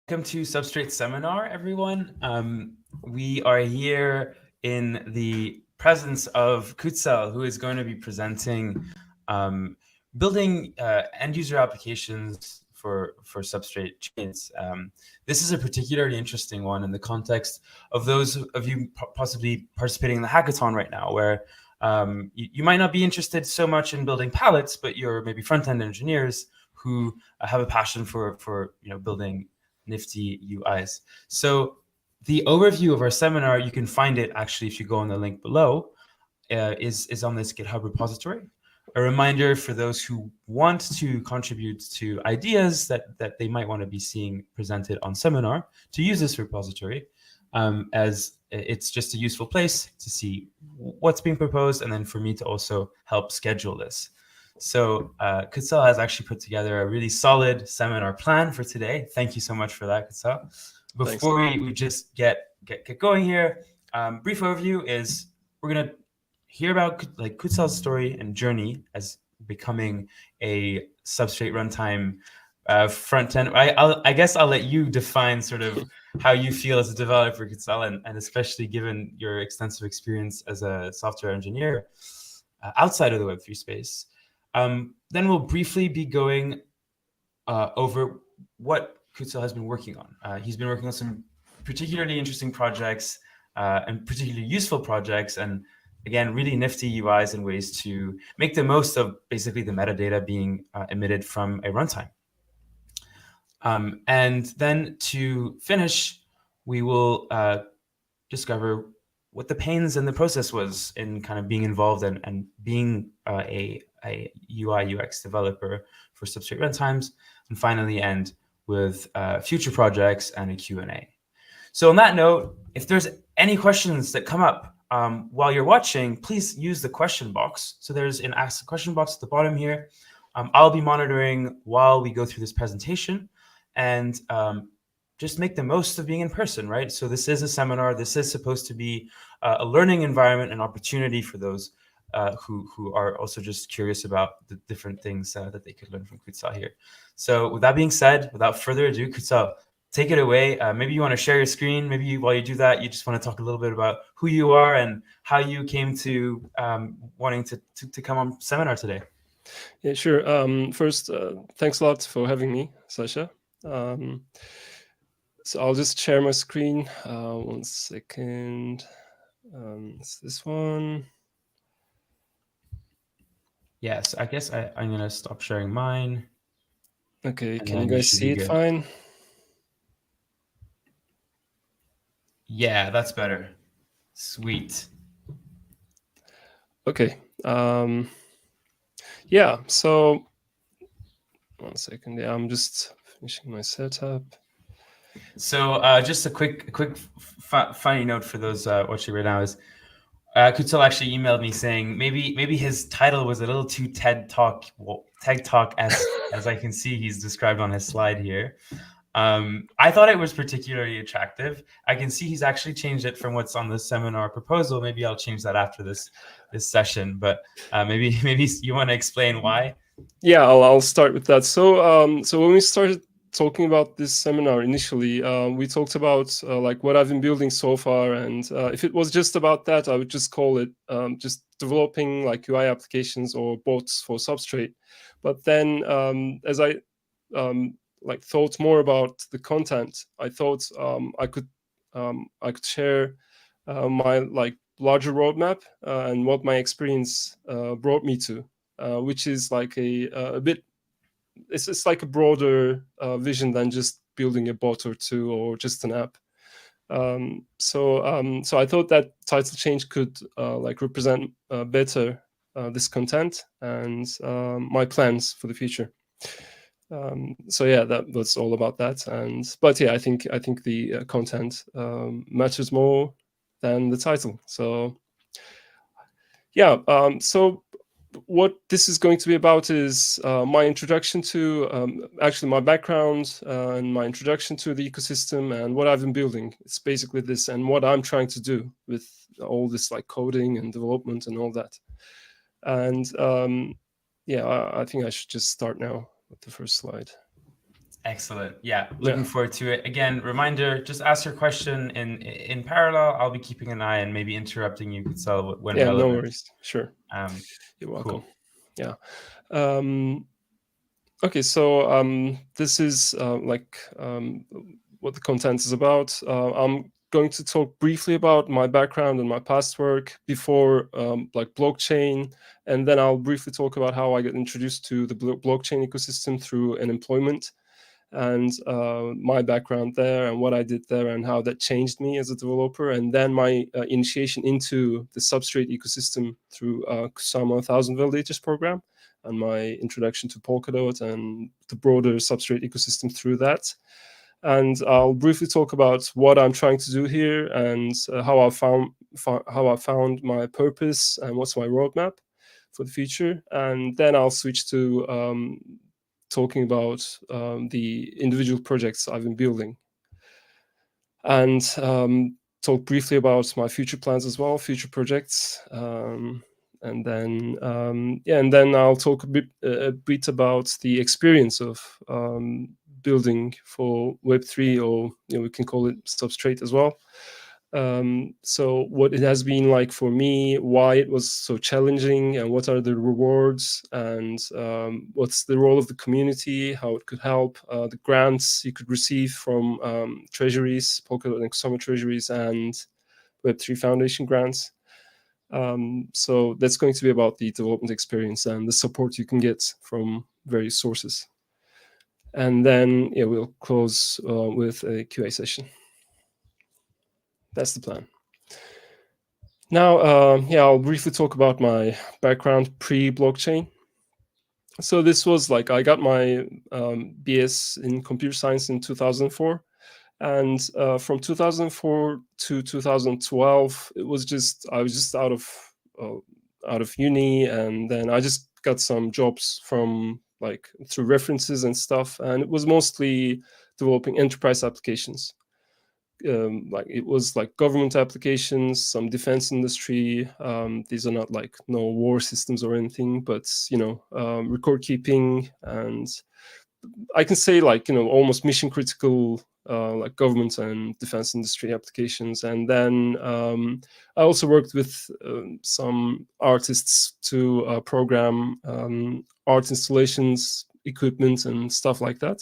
Welcome to Substrate Seminar, everyone. We are here in the presence of Kutsal, who is going to be presenting building end-user applications for Substrate chains. This is a particularly interesting one in the context of those of you possibly participating in the hackathon right now, where you might not be interested so much in building palettes, but you're maybe front-end engineers who have a passion for building nifty UIs. So the overview of our seminar, you can find it actually if you go on the link below, is on this GitHub repository. A reminder for those who want to contribute to ideas that they might want to be seeing presented on seminar to use this repository, as it's just a useful place to see what's being proposed, and then for me to also help schedule this. So Kutsal has actually put together a really solid seminar plan for today. Thank you so much for that, Kutsal. Before we just get going here, brief overview is we're gonna hear about Kutsal's story and journey as becoming a Substrate runtime front end. I guess I'll let you define sort of how you feel as a developer, Kutsal, and especially given your extensive experience as a software engineer outside of the Web3 space. Then we'll briefly be going over what Kutsal has been working on. He's been working on some particularly interesting projects and particularly useful projects, and again, really nifty UIs and ways to make the most of basically the metadata being emitted from a runtime. And then to finish, we will discover what the pains in the process was in kind of being involved and being a UI UX developer for Substrate runtimes, and finally end with future projects and a Q&A. So on that note, if there's any questions that come up while you're watching, please use the question box. So there's an Ask the Question box at the bottom here. I'll be monitoring while we go through this presentation, and just make the most of being in person, right? So this is a seminar. This is supposed to be a learning environment, an opportunity for those who are also just curious about the different things that they could learn from Kutsal here. So with that being said, without further ado, Kutsal, take it away. Maybe you want to share your screen. Maybe while you do that, you just want to talk a little bit about who you are and how you came to wanting to come on seminar today. Yeah, sure. First, thanks a lot for having me, Sasha. So I'll just share my screen. 1 second. It's this one. Yes, I guess I'm going to stop sharing mine. Okay, can you guys see it fine? Yeah, that's better. Sweet. Okay. Yeah, so 1 second. Yeah, I'm just finishing my setup. So just a quick funny note for those watching right now is Kutsal actually emailed me saying maybe his title was a little too TED Talk as I can see he's described on his slide here. I thought it was particularly attractive. I can see he's actually changed it from what's on the seminar proposal. Maybe I'll change that after this session, but maybe you want to explain why? Yeah, I'll start with that. So so when we started talking about this seminar initially, we talked about like what I've been building so far, and if it was just about that, I would just call it just developing like UI applications or bots for Substrate. But then as I like thought more about the content, I thought I could share my like larger roadmap and what my experience brought me to, which is like a bit. It's like a broader vision than just building a bot or two or just an app. So I thought that title change could like represent better this content and my plans for the future. So yeah, that's all about that. But yeah, I think the content matters more than the title. So yeah, so what this is going to be about is my introduction to actually my background and my introduction to the ecosystem and what I've been building. It's basically this and what I'm trying to do with all this like coding and development and all that. And yeah, I think I should just start now with the first slide. Excellent. Yeah, looking forward to it. Again, reminder, just ask your question in parallel. I'll be keeping an eye and maybe interrupting you, Kutsal, when relevant. No worries. Sure. You're welcome. Cool. Yeah. Okay, so this is what the content is about. I'm going to talk briefly about my background and my past work before like blockchain, and then I'll briefly talk about how I got introduced to the blockchain ecosystem through an employment, and my background there and what I did there and how that changed me as a developer, and then my initiation into the Substrate ecosystem through Kutsal 1000 Validators program, and my introduction to Polkadot and the broader Substrate ecosystem through that. And I'll briefly talk about what I'm trying to do here and how I found my purpose and what's my roadmap for the future. And then I'll switch to talking about the individual projects I've been building, and talk briefly about my future plans as well, future projects. And then I'll talk a bit about the experience of building for Web3, or we can call it Substrate as well. So what it has been like for me, why it was so challenging, and what are the rewards, and what's the role of the community, how it could help, the grants you could receive from treasuries, Polkadot and Kusama treasuries, and Web3 Foundation grants. So that's going to be about the development experience and the support you can get from various sources. And then we'll close with a QA session. That's the plan. Now, I'll briefly talk about my background pre-blockchain. So this was like, I got my BS in computer science in 2004. And from 2004 to 2012, I was just out of uni, and then I just got some jobs from through references and stuff, and it was mostly developing enterprise applications. It was like government applications, some defense industry. These are not like no war systems or anything, but record keeping, and I can say almost mission critical like government and defense industry applications. And then I also worked with some artists to program art installations, equipment, and stuff like that.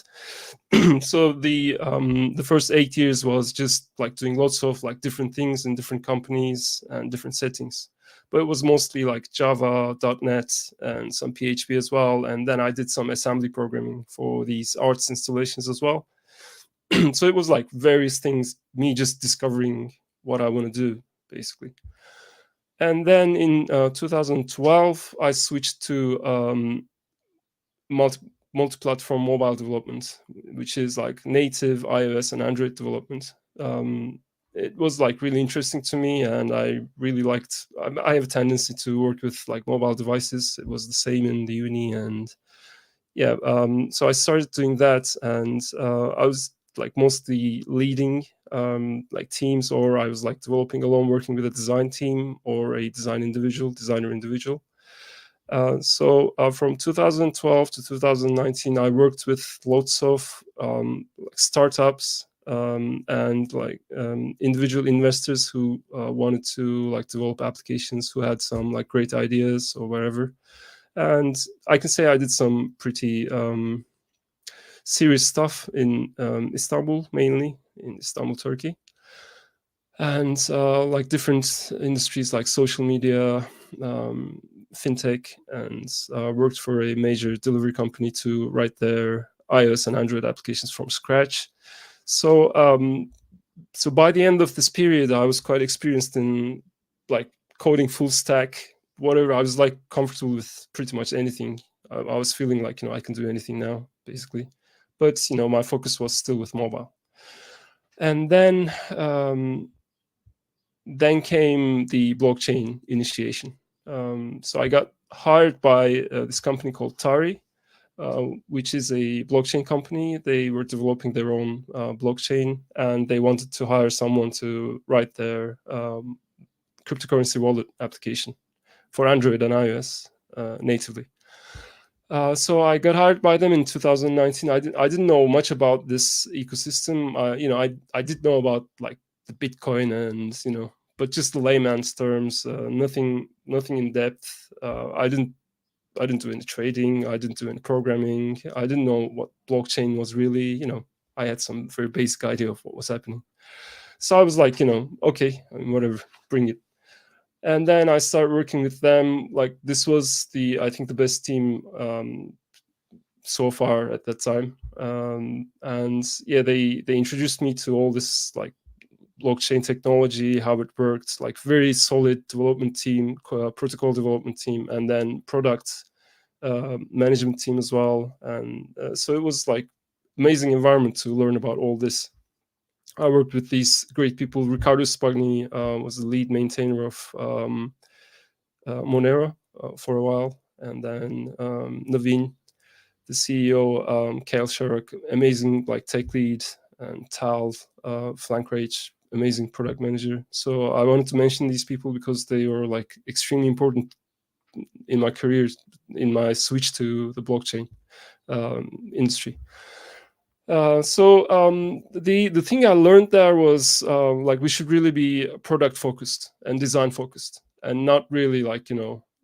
So the first 8 years was just like doing lots of like different things in different companies and different settings. But it was mostly like Java, .NET, and some PHP as well. And then I did some assembly programming for these arts installations as well. So it was like various things, me just discovering what I want to do, basically. And then in 2012, I switched to multi-platform mobile development, which is like native iOS and Android development. It was like really interesting to me, and I really liked. I have a tendency to work with like mobile devices. It was the same in the uni, and so I started doing that, and I was like mostly leading like teams, or I was like developing alone, working with a design team or a designer individual. So from 2012 to 2019, I worked with lots of like startups and like individual investors who wanted to like develop applications, who had some like great ideas or wherever. And I can say I did some pretty serious stuff in Istanbul, mainly in Istanbul, Turkey. And like different industries like social media, fintech, and worked for a major delivery company to write their iOS and Android applications from scratch. So so by the end of this period, I was quite experienced in like coding full stack, whatever. I was like comfortable with pretty much anything. I was feeling like I can do anything now, basically. But my focus was still with mobile. And then came the blockchain initiation. So I got hired by this company called Parity, which is a blockchain company. They were developing their own blockchain, and they wanted to hire someone to write their cryptocurrency wallet application for Android and iOS natively. So I got hired by them in 2019. I didn't know much about this ecosystem. I did know about like the Bitcoin and but just the layman's terms. Nothing in depth. I didn't do any trading. I didn't do any programming. I didn't know what blockchain was really. I had some very basic idea of what was happening. So I was like, okay, I mean, whatever, bring it. And then I started working with them. Like this was I think the best team so far at that time. And yeah, they introduced me to all this like blockchain technology, how it worked, like very solid development team, protocol development team, and then product management team as well. And so it was like amazing environment to learn about all this. I worked with these great people. Ricardo Spagni was the lead maintainer of Monero for a while, and then Naveen, the CEO, Kyle Sharrock, amazing like tech lead, and Tal Flankrage, amazing product manager. So I wanted to mention these people because they were like extremely important in my career, in my switch to the blockchain industry. The thing I learned there was like we should really be product focused and design focused, and not really like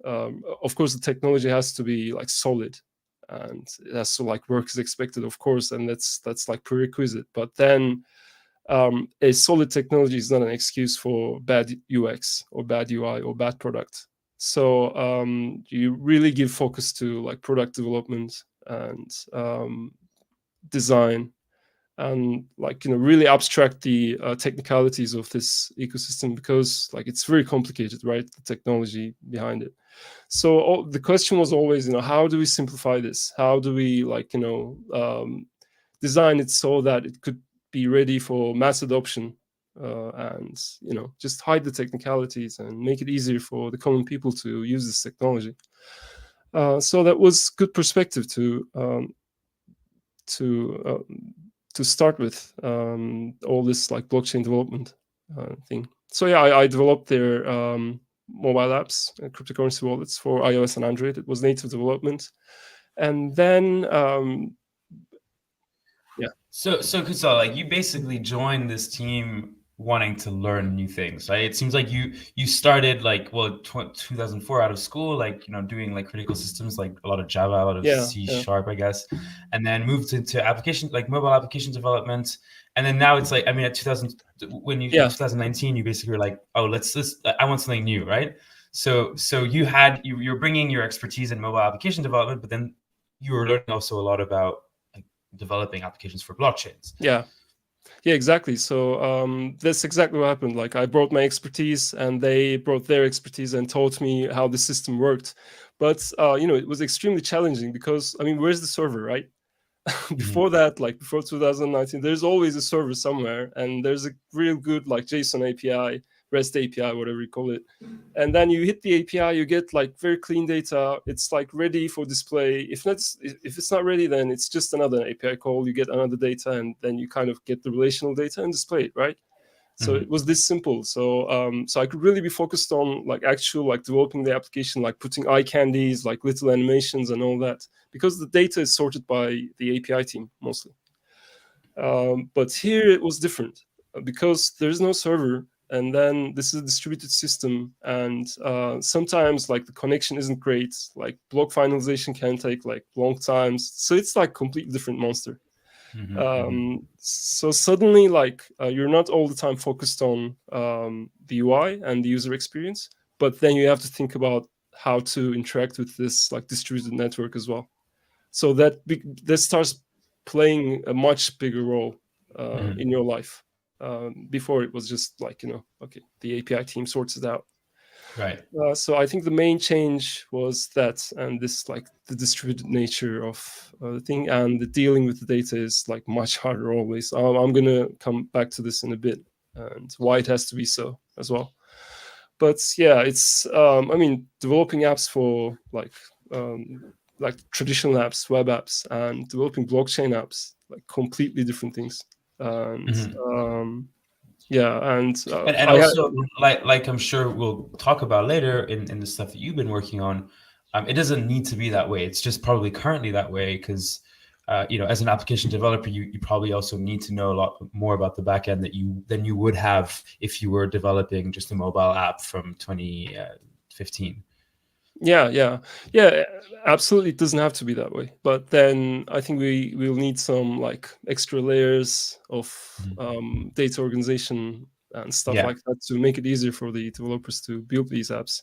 of course the technology has to be like solid, and it has to like work as expected, of course, and that's like prerequisite. But then a solid technology is not an excuse for bad UX or bad UI or bad product. So you really give focus to like product development and design, and like really abstract the technicalities of this ecosystem, because like it's very complicated, right, the technology behind it. So the question was always, how do we simplify this? How do we like design it so that it could be ready for mass adoption, and just hide the technicalities and make it easier for the common people to use this technology. So that was good perspective to start with all this like blockchain development thing. So yeah, I developed their mobile apps, cryptocurrency wallets for iOS and Android. It was native development, and then yeah. So Kutsal, like you basically joined this team wanting to learn new things, right? It seems like you started like 2004 out of school, like doing like critical systems, like a lot of Java, a lot of C Sharp, I guess, and then moved into application like mobile application development, and then now it's like, I mean, at 2019, you basically were like, oh, let's I want something new, right? So you're bringing your expertise in mobile application development, but then you were learning also a lot about developing applications for blockchains. Yeah, exactly. So that's exactly what happened. Like I brought my expertise and they brought their expertise and taught me how the system worked. But it was extremely challenging because, I mean, where's the server, right? Before that, like before 2019, there's always a server somewhere, and there's a real good like JSON API, REST API, whatever you call it. And then you hit the API, you get like very clean data. It's like ready for display. If it's not ready, then it's just another API call. You get another data, and then you kind of get the relational data and display it, right? So it was this simple. So so I could really be focused on like actual like developing the application, like putting eye candies, like little animations and all that, because the data is sorted by the API team mostly. But here it was different because there's no server, and then this is a distributed system, and sometimes like the connection isn't great. Like block finalization can take like long times, so it's like completely different monster. So suddenly like you're not all the time focused on the UI and the user experience, but then you have to think about how to interact with this like distributed network as well. So that starts playing a much bigger role in your life. Before it was just like okay, the API team sorts it out. Right. So I think the main change was that, and this like the distributed nature of the thing, and the dealing with the data is like much harder always. I'm gonna come back to this in a bit, and why it has to be so as well. But yeah, it's I mean, developing apps for like traditional apps, web apps, and developing blockchain apps, like completely different things. And yeah, and also like I'm sure we'll talk about later in the stuff that you've been working on. It doesn't need to be that way. It's just probably currently that way because, as an application developer, you probably also need to know a lot more about the backend than you would have if you were developing just a mobile app from 2015. Yeah, absolutely. It doesn't have to be that way, but then I think we'll need some like extra layers of data organization and stuff like that to make it easier for the developers to build these apps.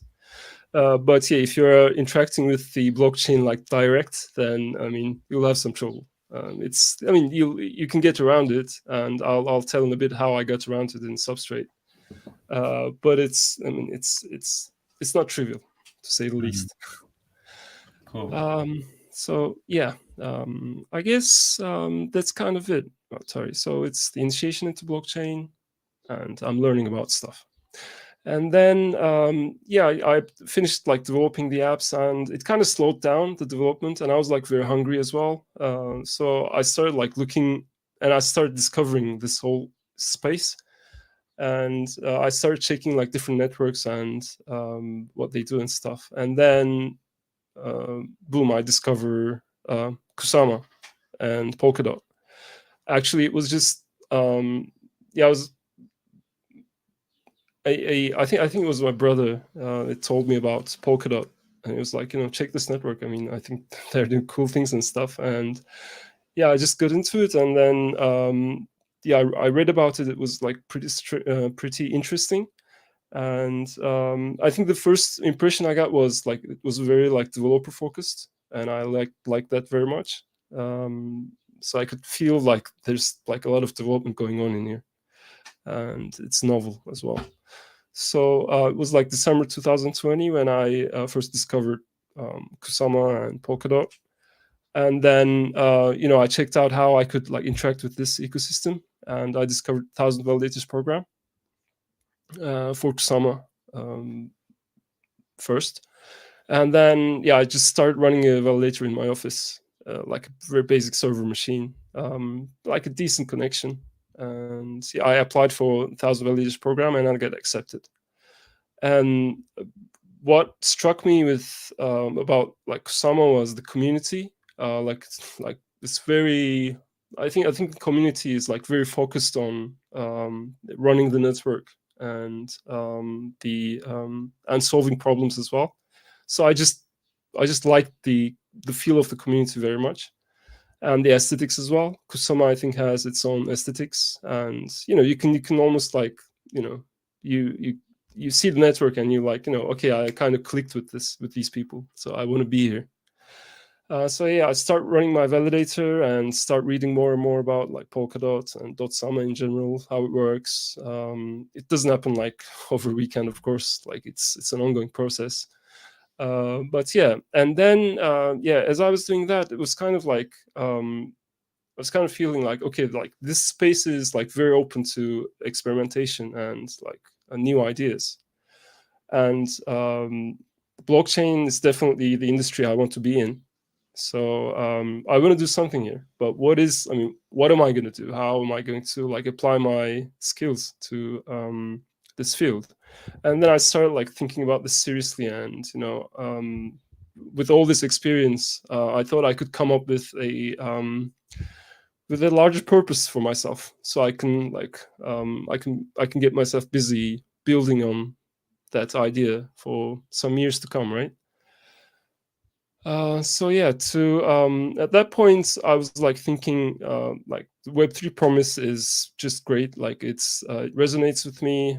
But yeah, if you're interacting with the blockchain like direct, then I mean you'll have some trouble. You can get around it, and I'll tell in a bit how I got around it in Substrate. But it's not trivial, to say the least. Cool. So yeah, I guess that's kind of it. Oh, sorry. So it's the initiation into blockchain, and I'm learning about stuff. And then I finished like developing the apps, and it kind of slowed down the development. And I was like very hungry as well. So I started like looking, and I started discovering this whole space. And I started checking like different networks and what they do and stuff. And then boom, I discover Kusama and Polkadot. Actually, it was just I was I think it was my brother that told me about Polkadot, and it was like, check this network. I mean, I think they're doing cool things and stuff. And yeah, I just got into it, and then I read about it. It was like pretty interesting. And I think the first impression I got was like it was very like developer focused, and I liked that very much. So I could feel like there's like a lot of development going on in here, and it's novel as well. So it was like December 2020 when I first discovered Kusama and Polkadot. And then I checked out how I could like interact with this ecosystem, and I discovered 1,000 validators program for Kusama first. And then I just started running a validator in my office, like a very basic server machine, like a decent connection. And I applied for 1,000 validators program, and I got accepted. And what struck me with about like Kusama was the community. Like it's very. I think the community is like very focused on running the network and and solving problems as well. So I just liked the feel of the community very much, and the aesthetics as well. Kusama I think has its own aesthetics, and you can almost like you see the network and you like okay, I kind of clicked with these people, so I want to be here. So I start running my validator and start reading more and more about like Polkadot and Dotsama in general, how it works. It doesn't happen like over a weekend, of course. Like it's an ongoing process. But yeah, and then as I was doing that, it was kind of like I was kind of feeling like, okay, like this space is like very open to experimentation and like new ideas. And blockchain is definitely the industry I want to be in. So I want to do something here. But what am I going to do? How am I going to like apply my skills to this field? And then I started like thinking about this seriously, and with all this experience, I thought I could come up with a larger purpose for myself, so I can like I can get myself busy building on that idea for some years to come, right? So yeah, to at that point, I was like thinking, like Web3 Promise is just great. Like it resonates with me.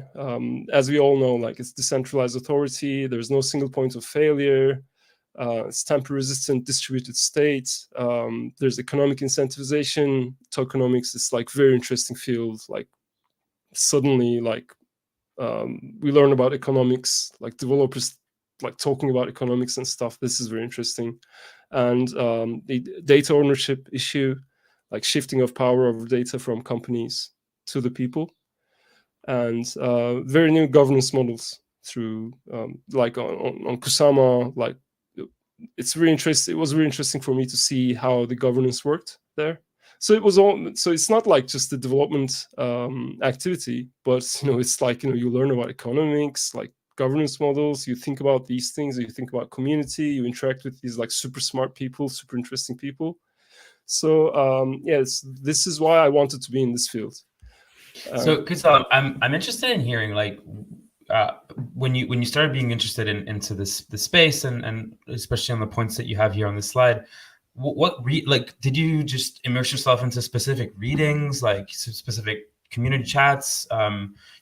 As we all know, like it's decentralized authority. There's no single point of failure. It's tamper-resistant distributed state. There's economic incentivization. Tokenomics is like very interesting field. Like suddenly, like we learn about economics, like developers like talking about economics and stuff. This is very interesting. And the data ownership issue, like shifting of power over data from companies to the people, and very new governance models through like on Kusama. Like it's very interesting. It was very interesting for me to see how the governance worked there. So it was all. So it's not like just the development activity, but it's like you learn about economics, like governance models, you think about these things, you think about community, you interact with these like super smart people, super interesting people. So yes, this is why I wanted to be in this field. So, Kutsal, I'm interested in hearing like when you started being interested into the space and especially on the points that you have here on this slide. Like did you just immerse yourself into specific readings, like specific community chats?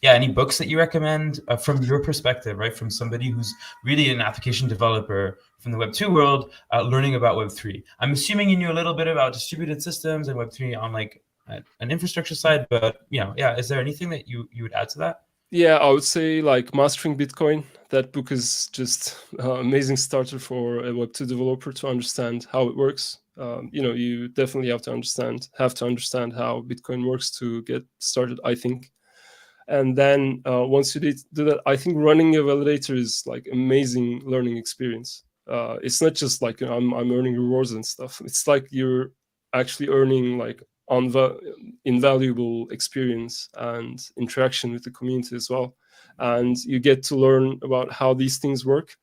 Any books that you recommend from your perspective, right? From somebody who's really an application developer from the Web2 world, learning about Web3. I'm assuming you knew a little bit about distributed systems and Web3 on like an infrastructure side, but is there anything that you would add to that? Yeah, I would say like Mastering Bitcoin. That book is just amazing starter for a Web2 developer to understand how it works. You definitely have to understand how Bitcoin works to get started, I think. And then once you do that, I think running a validator is like amazing learning experience. It's not just like I'm earning rewards and stuff. It's like you're actually earning like invaluable experience and interaction with the community as well. And you get to learn about how these things work,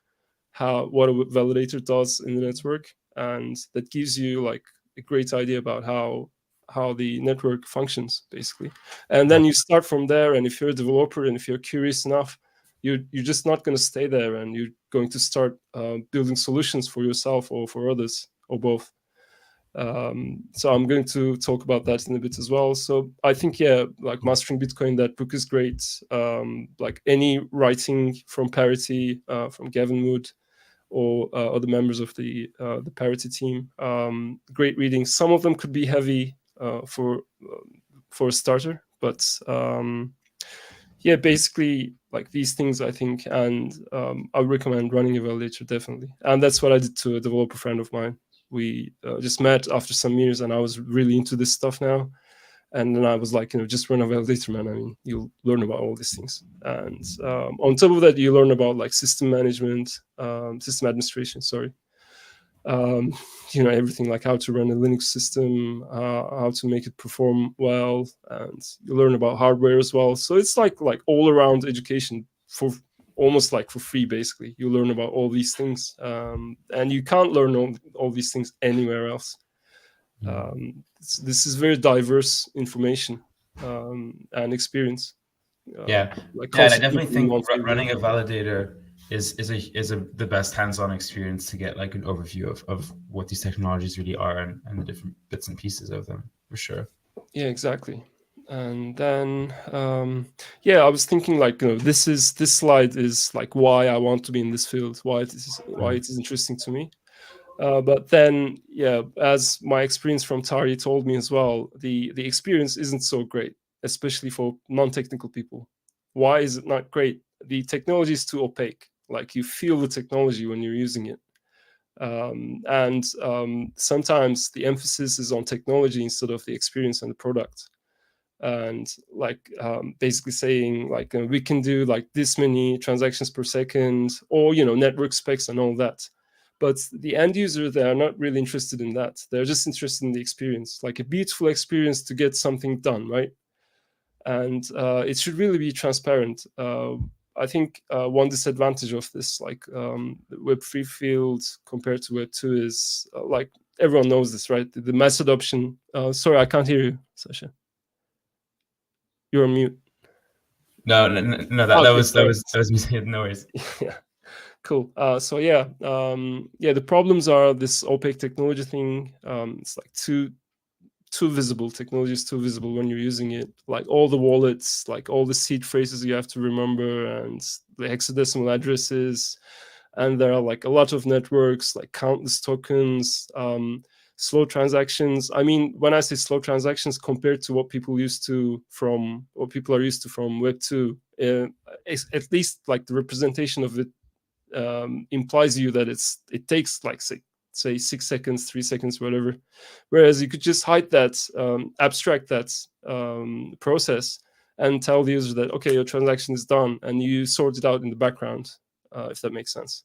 what a validator does in the network, and that gives you like a great idea about how the network functions basically. And then you start from there, and if you're a developer and if you're curious enough, you're just not going to stay there, and you're going to start building solutions for yourself or for others or both. So I'm going to talk about that in a bit as well. So I think, like Mastering Bitcoin, that book is great. Like any writing from Parity, from Gavin Wood, or other members of the Parity team, great reading. Some of them could be heavy for a starter, but basically like these things I think, and I recommend running a validator definitely. And that's what I did to a developer friend of mine. We just met after some years, and I was really into this stuff now. And then I was like, just run a validator, man. I mean, you'll learn about all these things. And on top of that, you learn about like system management, system administration, sorry. Everything like how to run a Linux system, how to make it perform well. And you learn about hardware as well. So it's like all around education for almost like for free, basically. You learn about all these things. And you can't learn all these things anywhere else. This is very diverse information and experience. And I definitely think running a validator is the best hands-on experience to get like an overview of what these technologies really are and the different bits and pieces of them, for sure. Yeah, exactly. And then I was thinking like this slide is like why I want to be in this field, why it is interesting to me. But then, as my experience from Tari told me as well, the experience isn't so great, especially for non-technical people. Why is it not great? The technology is too opaque. Like you feel the technology when you're using it. And sometimes the emphasis is on technology instead of the experience and the product. And like basically saying like we can do like this many transactions per second, or network specs and all that. But the end user, they are not really interested in that. They're just interested in the experience, like a beautiful experience to get something done, right? And it should really be transparent. I think one disadvantage of this, like the Web3 field compared to Web2, is like everyone knows this, right? The mass adoption. Sorry, I can't hear you, Sasha. You're on mute. No, that was me. No worries. Yeah. Cool. The problems are this opaque technology thing. It's like too visible. Technology is too visible when you're using it. Like all the wallets, like all the seed phrases you have to remember, and the hexadecimal addresses. And there are like a lot of networks, like countless tokens, slow transactions. I mean, when I say slow transactions compared to what people are used to from Web2, at least like the representation of it implies you that it takes like say 6 seconds, 3 seconds, whatever. Whereas you could just hide that, abstract that process, and tell the user that okay, your transaction is done, and you sort it out in the background, if that makes sense.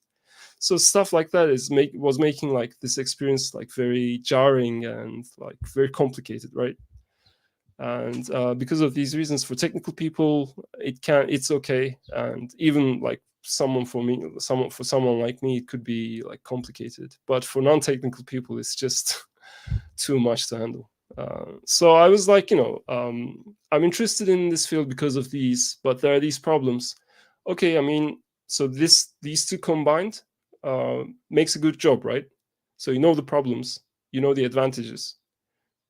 So stuff like that was making like this experience like very jarring and like very complicated, right? And because of these reasons, for technical people, it's okay, and even like for someone like me, it could be like complicated, but for non-technical people, it's just too much to handle. So I was like, I'm interested in this field because of these, but there are these problems. Okay, I mean, so these two combined makes a good job, right? So you know the problems, you know the advantages.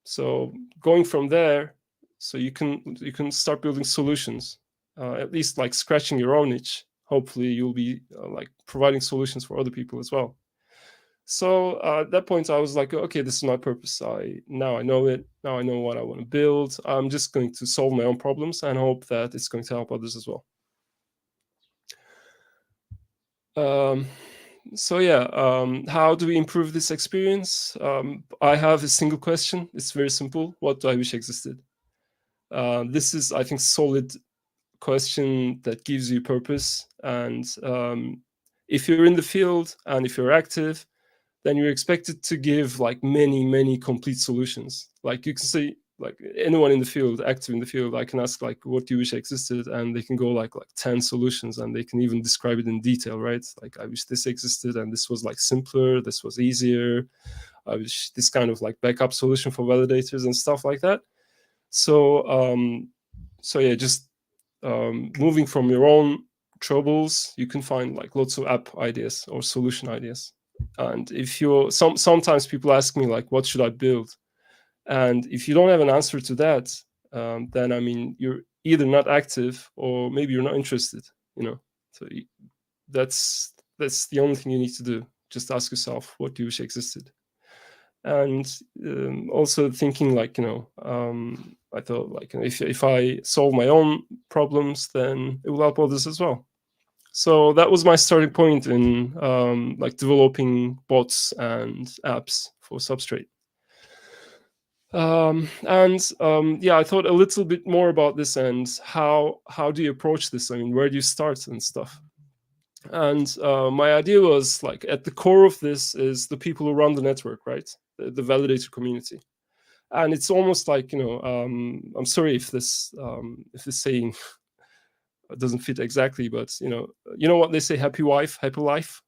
So going from there, so you can start building solutions, at least like scratching your own itch. Hopefully, you'll be like providing solutions for other people as well. So at that point, I was like, okay, this is my purpose. Now I know it. Now I know what I want to build. I'm just going to solve my own problems and hope that it's going to help others as well. So yeah, how do we improve this experience? I have a single question. It's very simple. What do I wish existed? This is, I think, solid question that gives you purpose. And if you're in the field and if you're active, then you're expected to give like many complete solutions. Like you can say, like anyone in the field, active in the field, I can ask like, what do you wish existed? And they can go like 10 solutions, and they can even describe it in detail, right? Like, I wish this existed and this was like simpler, this was easier. I wish this kind of like backup solution for validators and stuff like that. So, so yeah, just moving from your own troubles, you can find like lots of app ideas or solution ideas. And if you're sometimes people ask me like, what should I build? And if you don't have an answer to that, then I mean, you're either not active or maybe you're not interested, so that's the only thing you need to do. Just ask yourself, what do you wish existed? And also thinking like, I thought like, if I solve my own problems, then it will help others as well. So that was my starting point in like developing bots and apps for Substrate. Yeah, I thought a little bit more about this and how do you approach this? I mean, where do you start and stuff? And my idea was like, at the core of this is the people who run the network, right? The validator community. And it's almost like, I'm sorry if this saying doesn't fit exactly, but you know what they say, happy wife, happy life.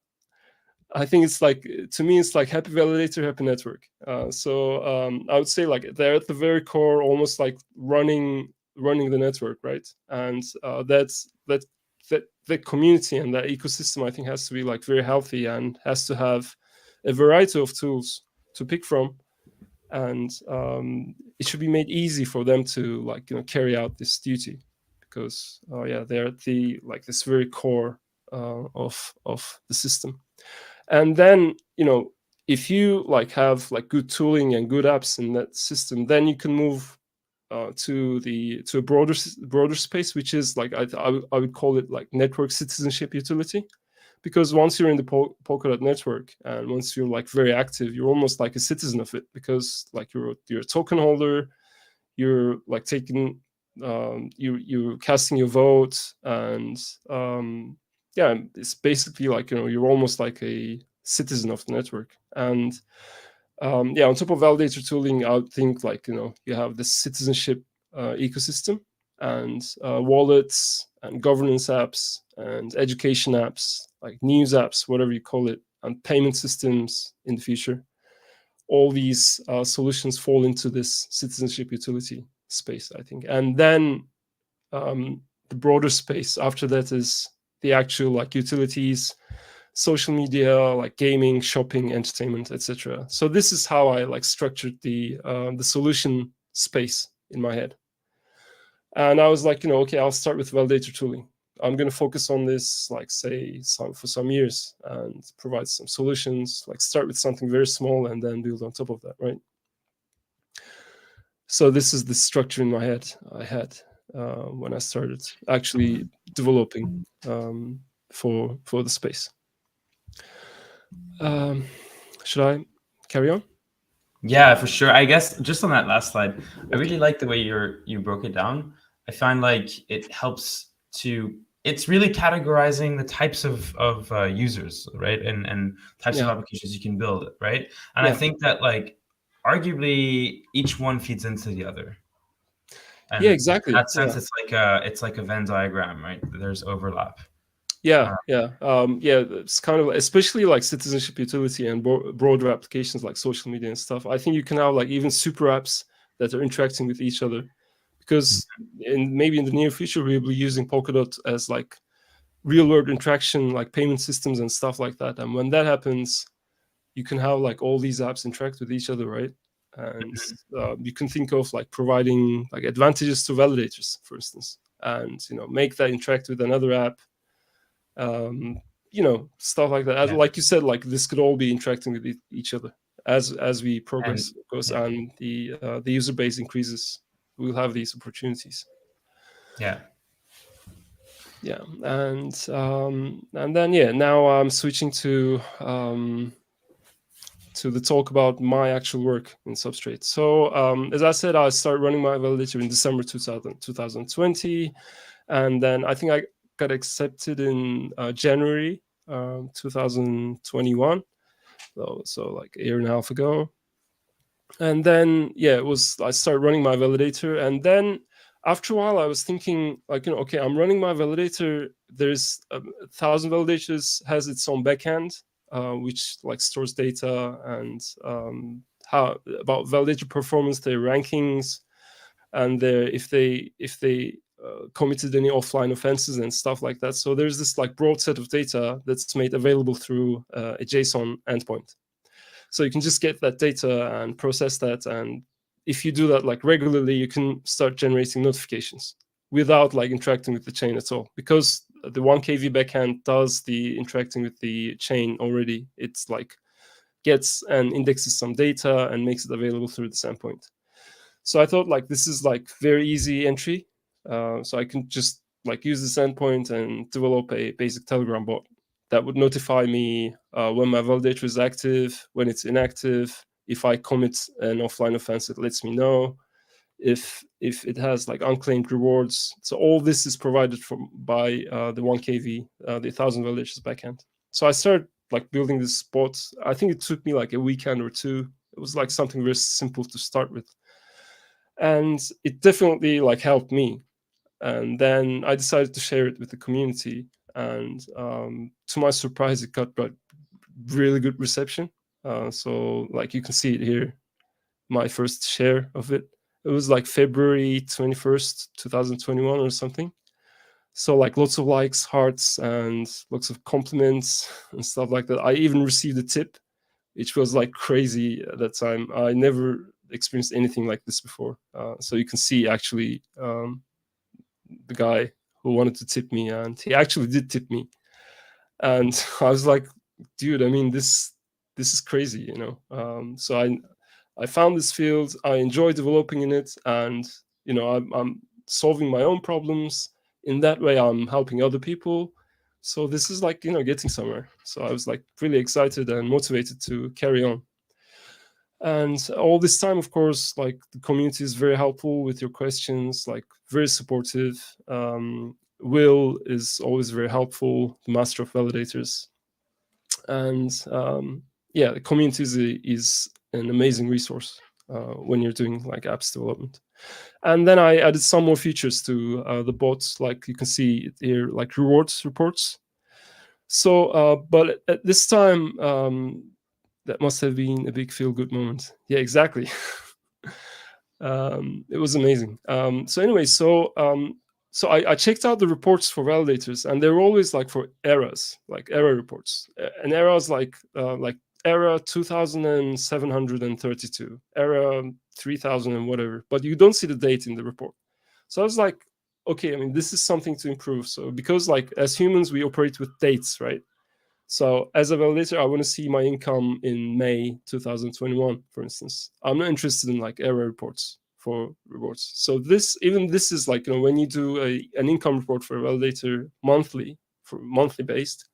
I think it's like, to me, it's like happy validator, happy network. So I would say like they're at the very core, almost like running the network, right? And that community and that ecosystem, I think, has to be like very healthy and has to have a variety of tools to pick from. And it should be made easy for them to like, carry out this duty, because yeah, they're at the like this very core of the system. And then, if you like have like good tooling and good apps in that system, then you can move to a broader space, which is like I would call it like network citizenship utility. Because once you're in the Polkadot network and once you're like very active, you're almost like a citizen of it, because like you're a token holder, you're like taking you're casting your vote, and yeah, it's basically like, you're almost like a citizen of the network. And yeah, on top of validator tooling, I would think like, you have the citizenship ecosystem, and wallets and governance apps and education apps, like news apps, whatever you call it, and payment systems in the future. All these solutions fall into this citizenship utility space, I think. And then the broader space after that is the actual like utilities, social media, like gaming, shopping, entertainment, etc. So this is how I like structured the solution space in my head. And I was like, okay, I'll start with validator tooling. I'm going to focus on this, like, say, for some years, and provide some solutions, like start with something very small and then build on top of that, right? So this is the structure in my head I had when I started actually developing for the space. Should I carry on? Yeah, for sure. I guess just on that last slide, I really like the way you broke it down. I find like it helps to, it's really categorizing the types of users, right? And types of applications you can build, right? And I think that like arguably each one feeds into the other. And yeah, exactly. in that sense, it's like a Venn diagram, right? There's overlap. Yeah, yeah, yeah. It's kind of, especially like citizenship utility and broader applications like social media and stuff. I think you can have like even super apps that are interacting with each other, because maybe in the near future we'll be using Polkadot as like real world interaction, like payment systems and stuff like that. And when that happens, you can have like all these apps interact with each other, right? And you can think of like providing like advantages to validators, for instance, and make that interact with another app, stuff like that. Yeah. Like you said, like this could all be interacting with each other as we And progress, of course, yeah. and the user base increases. We'll have these opportunities. Yeah. Yeah, and then now I'm switching to the talk about my actual work in Substrate. So as I said, I started running my validator in December 2020, and then I think I got accepted in January 2021. So like a year and a half ago. And then I started running my validator, and then after a while I was thinking like, okay, I'm running my validator. There's 1,000 validators, has its own backhand, which like stores data and how about validator performance, their rankings, and their if they committed any offline offenses and stuff like that. So there's this like broad set of data that's made available through a JSON endpoint. So you can just get that data and process that, and if you do that like regularly, you can start generating notifications without like interacting with the chain at all, because the 1kV backhand does the interacting with the chain already. It's like gets and indexes some data and makes it available through this endpoint. So I thought like this is like very easy entry, so I can just like use this endpoint and develop a basic Telegram bot that would notify me when my validator is active, when it's inactive. If I commit an offline offense, it lets me know. If it has like unclaimed rewards. So all this is provided by the 1kV, the 1,000 validators backend. So I started like building this bot. I think it took me like a weekend or two. It was like something very simple to start with, and it definitely like helped me. And then I decided to share it with the community, and to my surprise, it got really good reception. So like you can see it here, my first share of it. It was like February 21st, 2021 or something. So like lots of likes, hearts, and lots of compliments and stuff like that. I even received a tip, which was like crazy at that time. I never experienced anything like this before. So you can see actually the guy who wanted to tip me, and he actually did tip me. And I was like, dude, I mean, this is crazy, So I found this field, I enjoy developing in it, and I'm solving my own problems. In that way, I'm helping other people. So this is like getting somewhere. So I was like really excited and motivated to carry on. And all this time, of course, like the community is very helpful with your questions, like very supportive. Will is always very helpful, the master of validators. And the community is an amazing resource when you're doing like apps development. And then I added some more features to the bots, like you can see here, like rewards reports. So, but at this time, that must have been a big feel-good moment. Yeah, exactly. It was amazing. So anyway, so I checked out the reports for validators, and they're always like for errors, like error reports. An error is like error 2,732, error 3,000 and whatever, but you don't see the date in the report. So I was like, okay, I mean, this is something to improve. So because like as humans, we operate with dates, right? So as a validator, I want to see my income in May 2021, for instance. I'm not interested in like error reports for rewards. So this is like, when you do an income report for a validator monthly, for monthly based,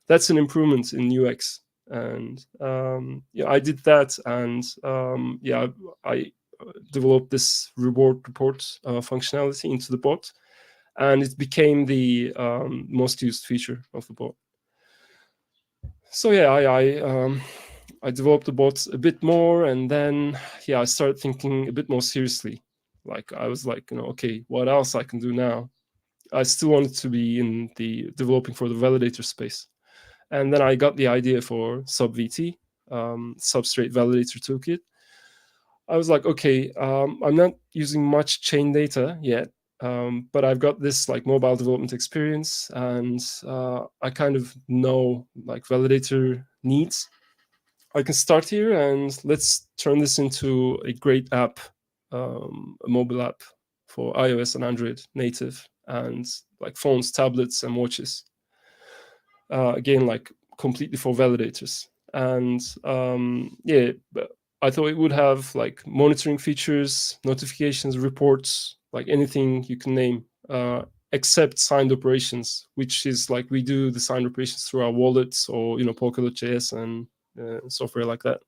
that's an improvement in UX. And I did that, and I developed this reward report functionality into the bot, and it became the most used feature of the bot. So I developed the bot a bit more, and then I started thinking a bit more seriously. Like I was like, okay, what else I can do now? I still wanted to be in the developing for the validator space. And then I got the idea for SubVT, Substrate Validator Toolkit. I was like, okay, I'm not using much chain data yet, but I've got this like mobile development experience, and I kind of know like validator needs. I can start here, and let's turn this into a great app, a mobile app for iOS and Android native, and like phones, tablets, and watches. Again, like completely for validators. And yeah, I thought it would have like monitoring features, notifications, reports, like anything you can name, except signed operations, which is like we do the signed operations through our wallets or Polkadot.js and software like that.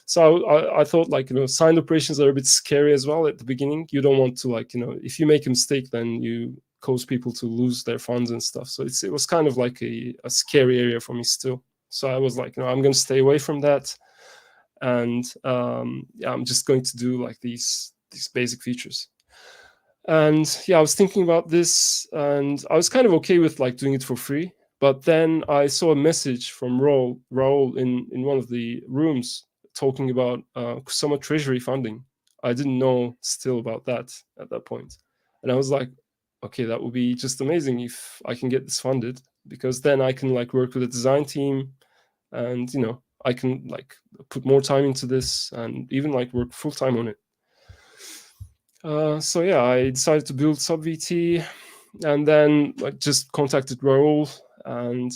So I thought like signed operations are a bit scary as well at the beginning. You don't want to like if you make a mistake, then you cause people to lose their funds and stuff. So it was kind of like a scary area for me still. So I was like, I'm going to stay away from that, and yeah, I'm just going to do like these basic features. And yeah, I was thinking about this, and I was kind of okay with like doing it for free. But then I saw a message from Raul in one of the rooms talking about Kusama treasury funding. I didn't know still about that at that point. And I was like, okay, that would be just amazing if I can get this funded, because then I can like work with a design team, and I can like put more time into this and even like work full time on it. So yeah, I decided to build SubVT, and then I just contacted Raul, and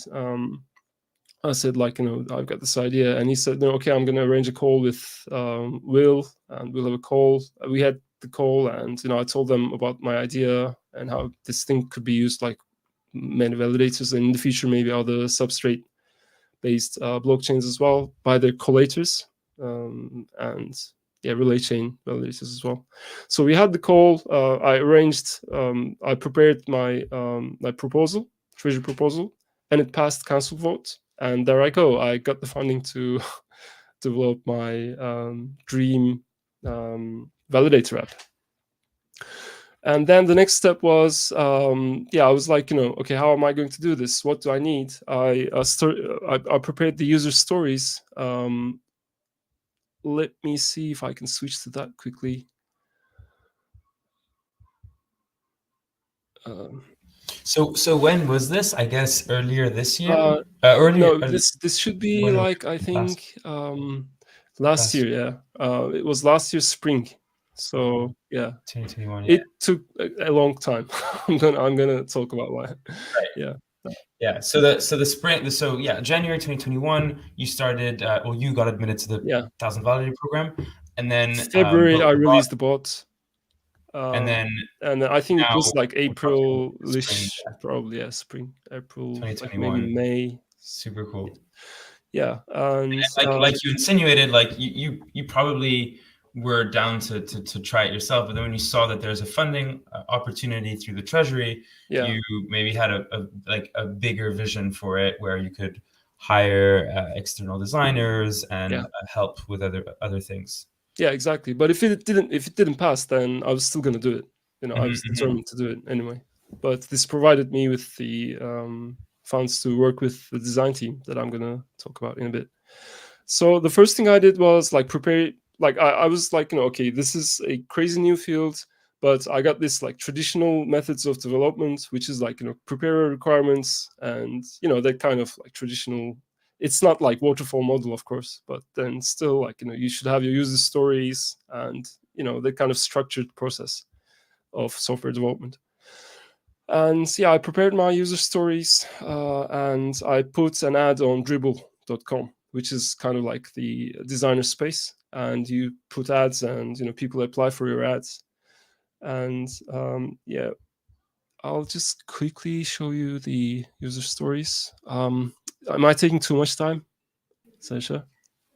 I said like, I've got this idea, and he said, no, okay, I'm going to arrange a call with Will, and we'll have a call. We had the call, and I told them about my idea and how this thing could be used like many validators, and in the future maybe other substrate based blockchains as well by their collators, and yeah, relay chain validators as well. So we had the call. I arranged. I prepared my my proposal, treasury proposal, and it passed council vote. And there I go. I got the funding to develop my dream validator app. And then the next step was, yeah, I was like, okay, how am I going to do this? What do I need? I prepared the user stories. Let me see if I can switch to that quickly. So when was this? I guess earlier this year. No, this should be like I think last year. Yeah, it was last year's spring. So yeah, 2021. it took a long time. I'm gonna talk about why. Right. Yeah. Yeah. So the spring. So yeah, January 2021. You started. Well, you got admitted to the 1,000 Validator program, and then February I released the bot. And then I think it was like April-ish, probably. Yeah, spring, April, like maybe May. Super cool. Yeah, and like you insinuated, like you probably were down to try it yourself, but then when you saw that there's a funding opportunity through the treasury, you maybe had a bigger vision for it, where you could hire external designers and help with other things. Yeah, exactly. But if it didn't pass, then I was still going to do it. I was determined to do it anyway. But this provided me with the funds to work with the design team that I'm going to talk about in a bit. So the first thing I did was like prepare. Like I was like, okay, this is a crazy new field, but I got this like traditional methods of development, which is like prepare requirements, and that kind of like traditional. It's not like waterfall model, of course, but then still like you should have your user stories and the kind of structured process of software development. And yeah, I prepared my user stories, and I put an ad on dribble.com, which is kind of like the designer space, and you put ads, and people apply for your ads. And yeah, I'll just quickly show you the user stories. Am I taking too much time, Sasha?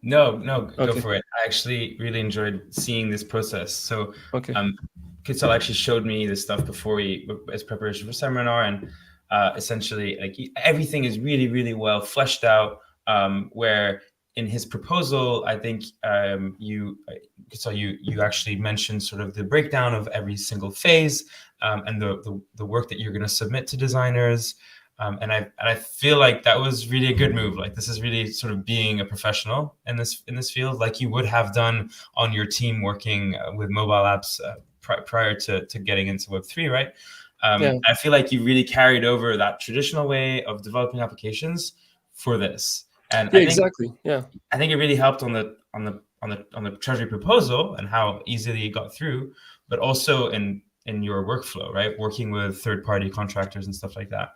No, go for it. I actually really enjoyed seeing this process. So Kutsal actually showed me this stuff before as preparation for seminar, and essentially like everything is really, really well fleshed out, where in his proposal, I think you actually mentioned sort of the breakdown of every single phase, and the work that you're going to submit to designers. And I feel like that was really a good move. Like, this is really sort of being a professional in this field, like you would have done on your team working with mobile apps prior to getting into Web3, right? I feel like you really carried over that traditional way of developing applications for this, and Yeah, exactly. Yeah, I think it really helped on the Treasury proposal and how easily it got through, but also in your workflow, right? Working with third-party contractors and stuff like that.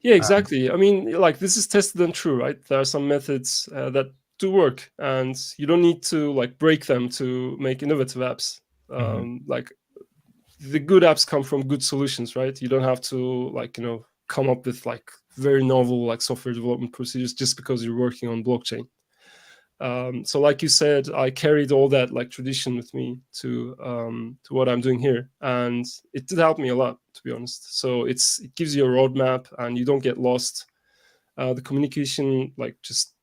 yeah, exactly. I mean, like, this is tested and true, right? There are some methods that do work, and you don't need to like break them to make innovative apps. Like, the good apps come from good solutions, right? You don't have to like, come up with like very novel like software development procedures just because you're working on blockchain. So like you said, I carried all that like tradition with me to what I'm doing here, and it did help me a lot, to be honest. So it gives you a roadmap, and you don't get lost. The communication like just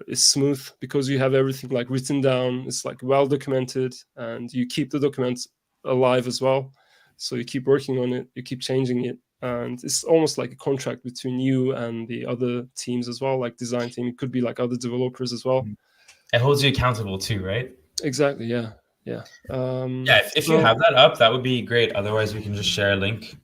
is smooth because you have everything like written down. It's like well documented, and you keep the documents alive as well. So you keep working on it, you keep changing it, and it's almost like a contract between you and the other teams as well, like design team. It could be like other developers as well. It holds you accountable too, right? Exactly. Yeah. Yeah. Yeah, if you have that up, that would be great. Otherwise, we can just share a link.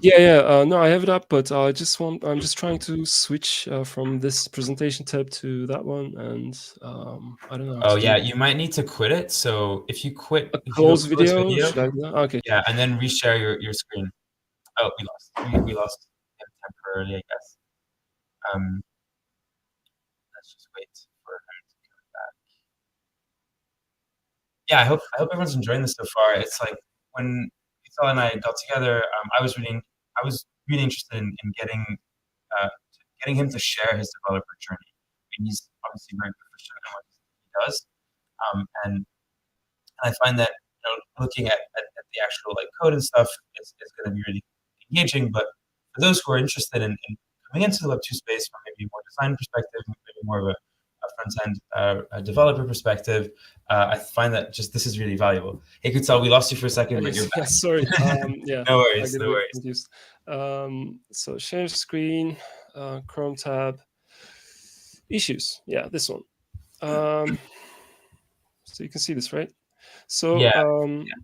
Yeah. No, I have it up, but I'm just trying to switch from this presentation tab to that one, and I don't know how Oh to do yeah, it. you might need to quit it. So if you A go close close video? video, Should I do that? Okay. yeah, and then reshare your screen. Oh, we lost him temporarily, I guess. Let's just wait for him to come back. Yeah, I hope everyone's enjoying this so far. It's like when Kutsal and I got together, I was really interested in uh, getting him to share his developer journey. I mean, he's obviously very proficient in what he does, and I find that looking at the actual like code and stuff is going to be really engaging. But for those who are interested in coming into the Web2 space from maybe a more design perspective, maybe more of a front end a developer perspective, I find that just this is really valuable. Hey, Kutsal, we lost you for a second, but you're Yeah, back. sorry. Yeah, No I worries, get no a bit worries. confused. So share screen, Chrome tab, issues. Yeah, this one. So you can see this, right? So Yeah,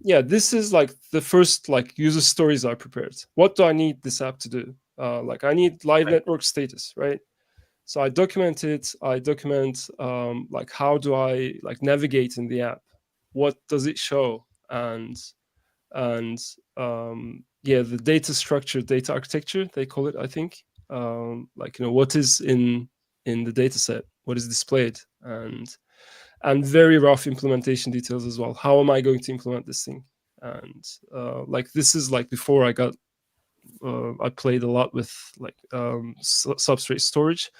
yeah, this is like the first like user stories I prepared. What do I need this app to do? Like, I need live right. network status, right? So I document it. I document like, how do I like navigate in the app? What does it show? And yeah, the data structure, data architecture, they call it, I think. Like, what is in the data set, what is displayed, and very rough implementation details as well. How am I going to implement this thing? And like, this is like before I played a lot with like substrate storage,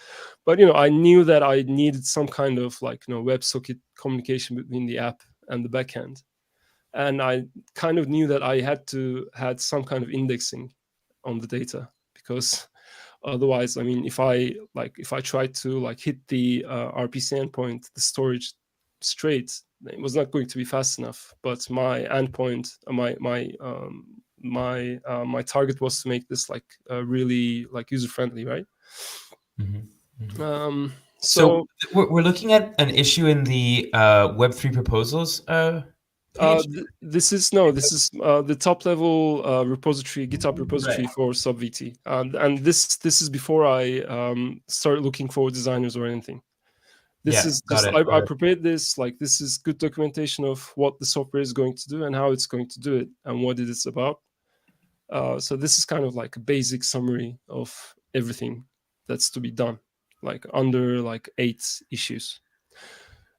but I knew that I needed some kind of like WebSocket communication between the app and the backend, and I kind of knew that I had some kind of indexing on the data, because otherwise, I mean, if I tried to like hit the RPC endpoint, the storage straight, it was not going to be fast enough. But my endpoint, my target was to make this like really like user friendly, right? Mm-hmm. So We're looking at an issue in the Web3 proposals page. this is the top level repository, GitHub repository Right. for SubVT, and this is before I start looking for designers or anything. This Yeah, is got just it. I prepared this, like, this is good documentation of what the software is going to do and how it's going to do it and what it is about. So this is kind of like a basic summary of everything that's to be done, like under like 8 issues.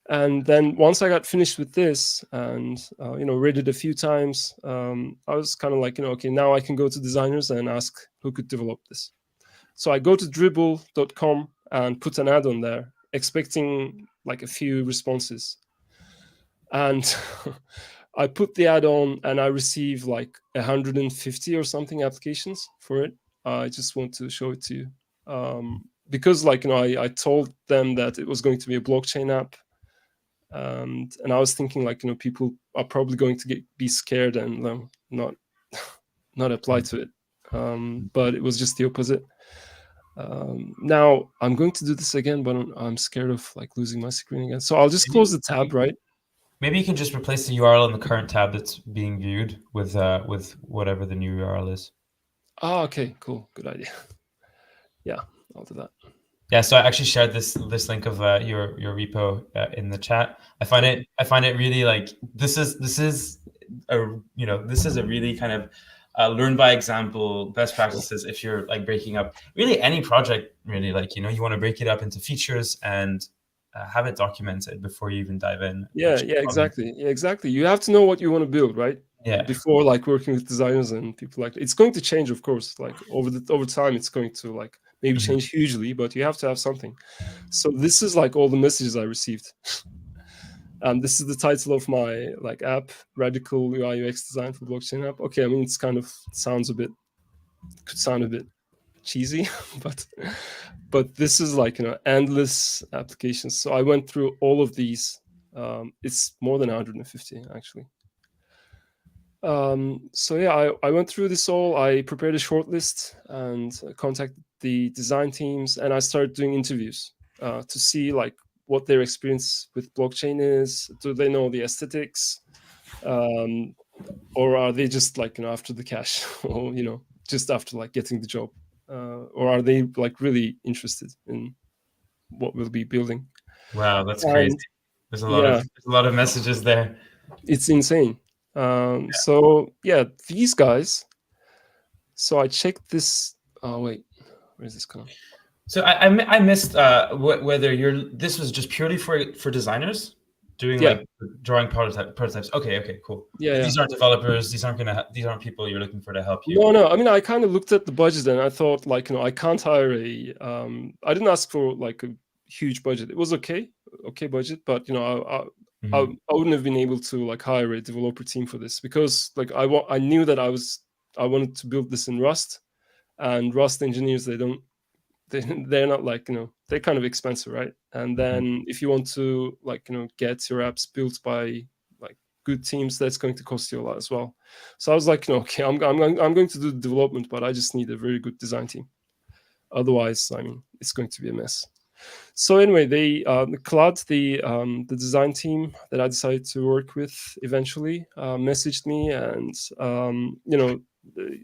And then once I got finished with this and read it a few times, I was kind of like, okay, now I can go to designers and ask who could develop this. So I go to dribble.com and put an ad on there, expecting like a few responses. And I put the ad on, and I received like 150 or something applications for it. I just want to show it to you. because like I told them that it was going to be a blockchain app, and I was thinking like people are probably going to be scared and not not apply to it, but it was just the opposite. Now I'm going to do this again, but I'm scared of like losing my screen again, so I'll just close the tab, right? Maybe you can just replace the URL in the current tab that's being viewed with whatever the new URL is. Oh, okay, cool, good idea. Yeah, I'll do that. Yeah, so I actually shared this link of your repo in the chat. I find it really like this is a really kind of learn by example best practices if you're like breaking up really any project, really, like you want to break it up into features and have it documented before you even dive in. Yeah, exactly. Yeah, exactly. You have to know what you want to build, right? Yeah. Before like working with designers and people like that. It's going to change, of course. Like over time, it's going to like maybe change hugely, but you have to have something. So this is like all the messages I received. And this is the title of my like app, Radical UI UX Design for Blockchain App. Okay, I mean it's kind of could sound a bit cheesy, but this is like endless applications. So I went through all of these. It's more than 150 actually. So yeah, I went through this all. I prepared a short list and contacted the design teams, and I started doing interviews to see like what their experience with blockchain is. Do they know the aesthetics, or are they just like after the cash, or just after like getting the job, or are they like really interested in what we'll be building? Wow, that's crazy. There's a lot of messages there. It's insane. So yeah, these guys. So I checked this. Oh wait, where's this going? So I missed whether this was just purely for designers doing like drawing prototypes. Okay, cool. Yeah, These aren't developers. These aren't people you're looking for to help you. No. I mean, I kind of looked at the budget and I thought like I can't hire a. I didn't ask for like a huge budget. It was okay budget, but I wouldn't have been able to like hire a developer team for this because like I knew that I wanted to build this in Rust, and Rust engineers they're not like they're kind of expensive, right? And then if you want to like get your apps built by like good teams, that's going to cost you a lot as well. So I was like, okay, I'm going to do the development, but I just need a very good design team. Otherwise, I mean, it's going to be a mess. So anyway, they Claude, the design team that I decided to work with eventually messaged me, and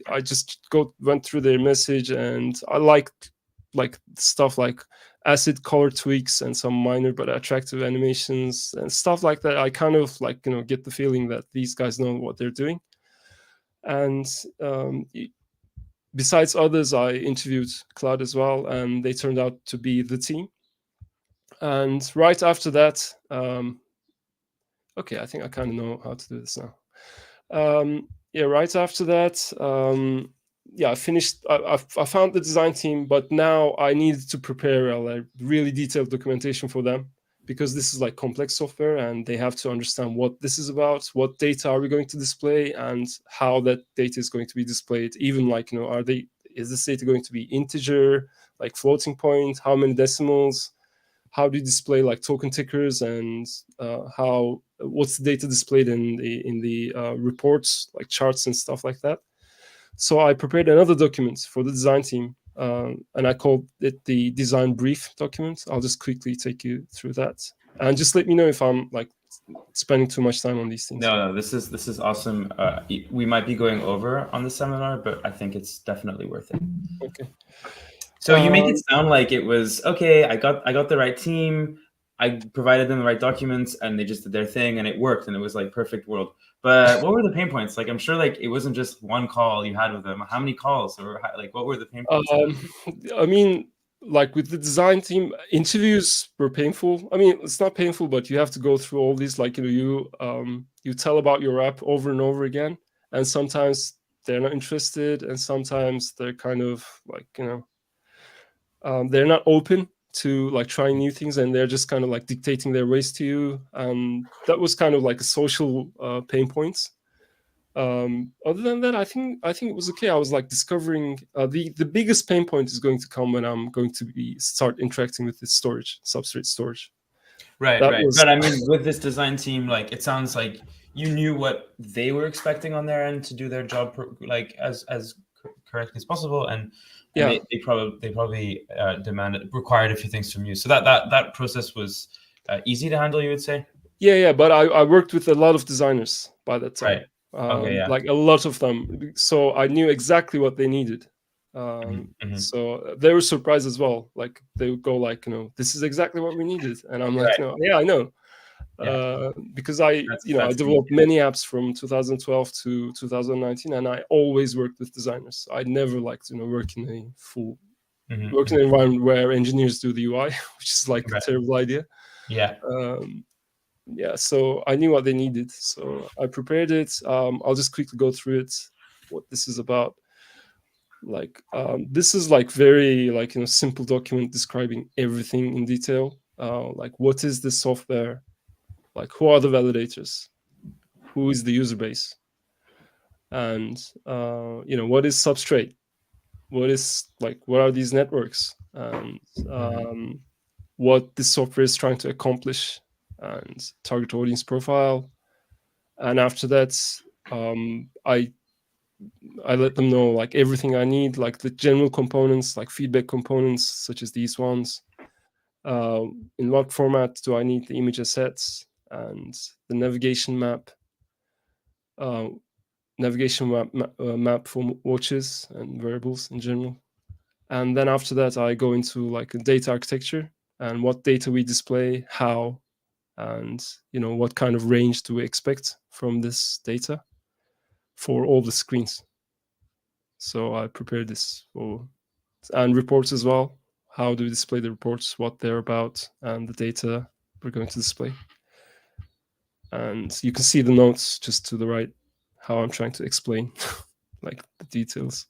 I just went through their message, and I liked like stuff like acid color tweaks and some minor but attractive animations and stuff like that. I kind of like get the feeling that these guys know what they're doing. And besides others, I interviewed Claude as well, and they turned out to be the team. And right after that, okay, I think I kind of know how to do this now. Right after that, I finished. I found the design team, but now I needed to prepare a really detailed documentation for them because this is like complex software, and they have to understand what this is about, what data are we going to display, and how that data is going to be displayed. Even like is this data going to be integer, like floating point, how many decimals? How do you display like token tickers, and what's the data displayed in the reports, like charts and stuff like that? So I prepared another document for the design team, and I called it the design brief document. I'll just quickly take you through that, and just let me know if I'm like spending too much time on these things. No, this is awesome. We might be going over on the seminar, but I think it's definitely worth it. Okay. So you make it sound like it was okay. I got the right team. I provided them the right documents, and they just did their thing, and it worked, and it was like perfect world. But what were the pain points? Like, I'm sure like it wasn't just one call you had with them. How many calls, or like what were the pain points? I mean, like with the design team, interviews were painful. I mean, it's not painful, but you have to go through all these. Like you tell about your app over and over again, and sometimes they're not interested, and sometimes they're kind of like they're not open to like trying new things, and they're just kind of like dictating their ways to you. That was kind of like a social pain points. Other than that, I think it was okay. I was like discovering the biggest pain point is going to come when I'm going to start interacting with this storage, Substrate storage. Right, That right. was But I mean, with this design team, like it sounds like you knew what they were expecting on their end to do their job like as correctly as possible, and yeah. they probably required a few things from you. So that process was easy to handle, you would say. Yeah. But I worked with a lot of designers by that time. Right. Okay. Yeah. Like a lot of them. So I knew exactly what they needed. So they were surprised as well. Like they would go like, this is exactly what we needed, and I'm like, Right. no, yeah, I know. Yeah. Because I developed many apps from 2012 to 2019, and I always worked with designers. I never liked, work in a full working environment where engineers do the UI, which is like a terrible idea. Yeah. So I knew what they needed, so I prepared it. I'll just quickly go through it, what this is about. Like this is like very like simple document describing everything in detail. Like what is this software? Like who are the validators? Who is the user base? And what is Substrate? What are these networks? And what this software is trying to accomplish, and target audience profile. And after that, I let them know like everything I need, like the general components, like feedback components, such as these ones. In what format do I need the image assets, and the navigation map, map for watches and variables in general. And then after that, I go into like a data architecture and what data we display, how, and what kind of range do we expect from this data for all the screens. So I prepared this and reports as well. How do we display the reports, what they're about, and the data we're going to display. And you can see the notes just to the right, how I'm trying to explain like the details.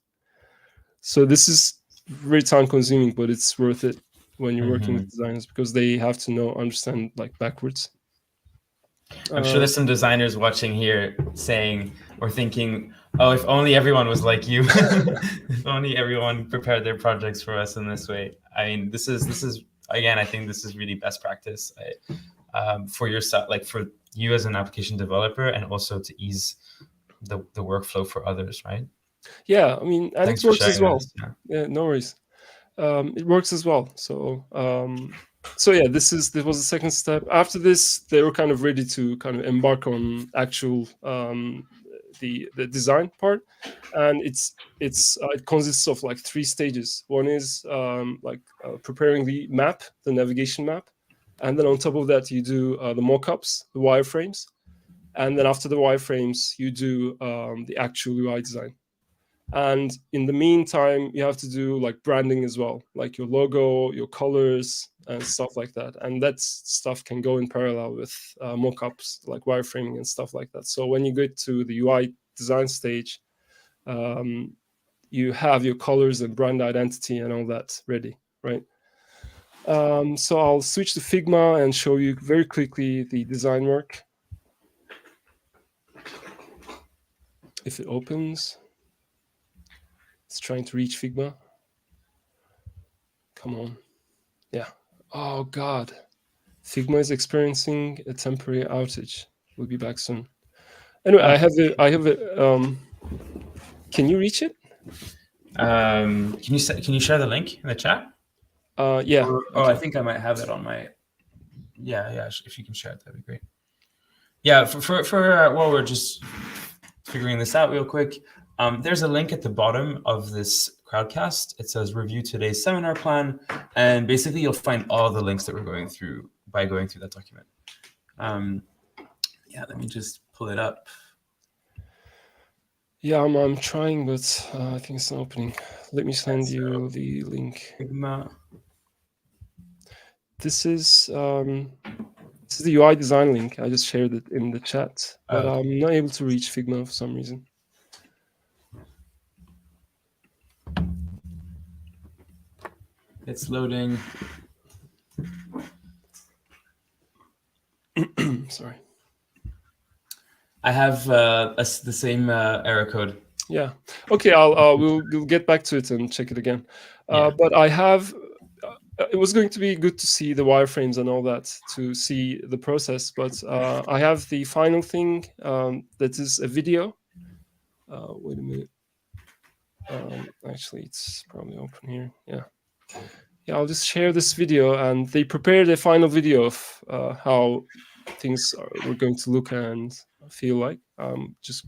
So this is very time consuming, but it's worth it when you're working with designers, because they have to understand like backwards. I'm sure there's some designers watching here saying or thinking, oh, if only everyone was like you. If only everyone prepared their projects for us in this way. I mean, this is again, I think this is really best practice for yourself, like for you as an application developer, and also to ease the workflow for others, right? Yeah, I mean, and Thanks it works as well. this, yeah, no worries. It works as well. So yeah, this was the second step. After this, they were kind of ready to kind of embark on actual the design part, and it consists of like 3 stages. One is preparing the map, the navigation map, and then on top of that you do the mockups, the wireframes, and then after the wireframes you do the actual UI design. And in the meantime, you have to do like branding as well, like your logo, your colors, and stuff like that. And that stuff can go in parallel with mockups, like wireframing and stuff like that. So when you get to the UI design stage, you have your colors and brand identity and all that ready, right? So I'll switch to Figma and show you very quickly the design work. If it opens. It's trying to reach Figma. Come on. Yeah. Oh, God. Figma is experiencing a temporary outage. We'll be back soon. Anyway, I have a. Can you reach it? Can you share the link in the chat? Yeah. I think I might have it on my. Yeah. If you can share it, that'd be great. Yeah. For while we're just figuring this out real quick, there's a link at the bottom of this crowdcast. It says review today's seminar plan, and basically you'll find all the links that we're going through by going through that document. Yeah, let me just pull it up. Yeah, I'm trying, but I think it's not opening. Let me send you the link. Figma. This is the UI design link. I just shared it in the chat, but I'm not able to reach Figma for some reason. It's loading. Sorry. I have the same error code. Yeah. Okay. We'll get back to it and check it again. Yeah. But I have. It was going to be good to see the wireframes and all that to see the process, but I have the final thing that is a video. Wait a minute. Actually, it's probably open here. Yeah. Yeah, I'll just share this video, and they prepared a final video of how things were going to look and feel like. I'm just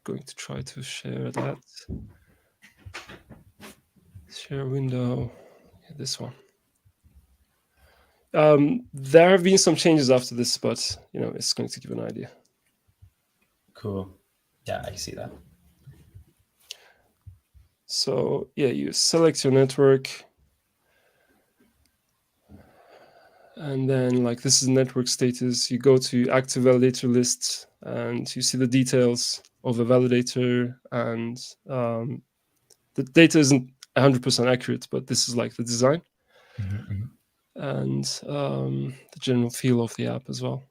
going to try to share that. Share window. Yeah, this one. There have been some changes after this, but it's going to give an idea. Cool. Yeah, I see that. So yeah, you select your network, and then like this is network status. You go to active validator list, and you see the details of a validator, and the data isn't 100% accurate, but this is like the design and the general feel of the app as well.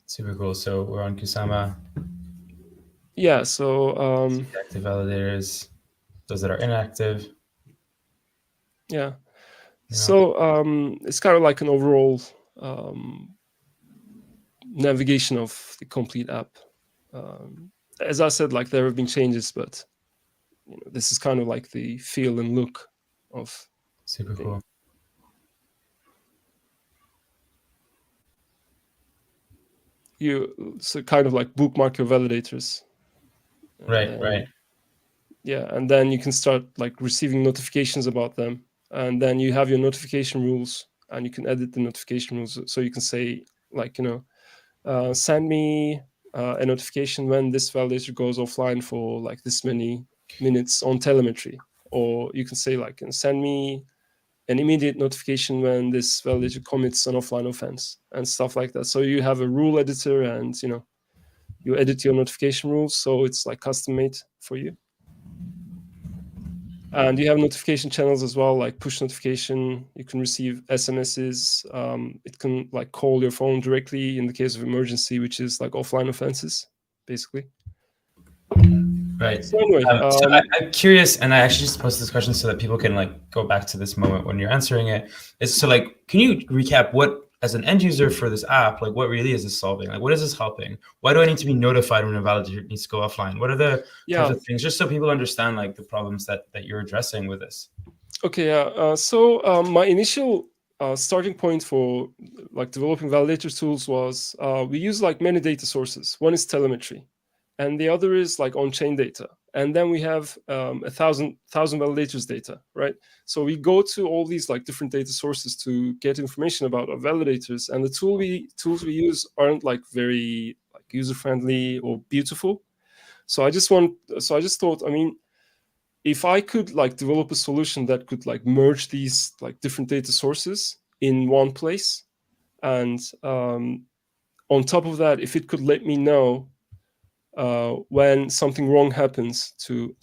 Super cool. So we're on Kusama. Yeah. So active validators, those that are inactive. Yeah. So it's kind of like an overall navigation of the complete app. As I said, like there have been changes, but this is kind of like the feel and look of. Super cool. You so kind of like bookmark your validators. Right. Yeah, and then you can start like receiving notifications about them, and then you have your notification rules, and you can edit the notification rules. So you can say like send me a notification when this validator goes offline for like this many minutes on telemetry, or you can say like send me an immediate notification when this validator commits an offline offense and stuff like that. So you have a rule editor, and you edit your notification rules, so it's like custom made for you. And you have notification channels as well, like push notification. You can receive SMSs. It can like call your phone directly in the case of emergency, which is like offline offenses, basically. Right. So anyway, so I'm curious, and I actually just posted this question so that people can like go back to this moment when you're answering it. Is so like, can you recap what, as an end user for this app, like what really is this solving? Like, what is this helping? Why do I need to be notified when a validator needs to go offline? What are the types of things, just so people understand like the problems that you're addressing with this? Okay, yeah. So my initial starting point for like developing validator tools was we use like many data sources. One is telemetry, and the other is like on-chain data. And then we have 1,000 validators data, right? So we go to all these like different data sources to get information about our validators, and the tools we use aren't like very like user-friendly or beautiful. So I just thought, I mean, if I could like develop a solution that could like merge these like different data sources in one place, and on top of that, if it could let me know when something wrong happens to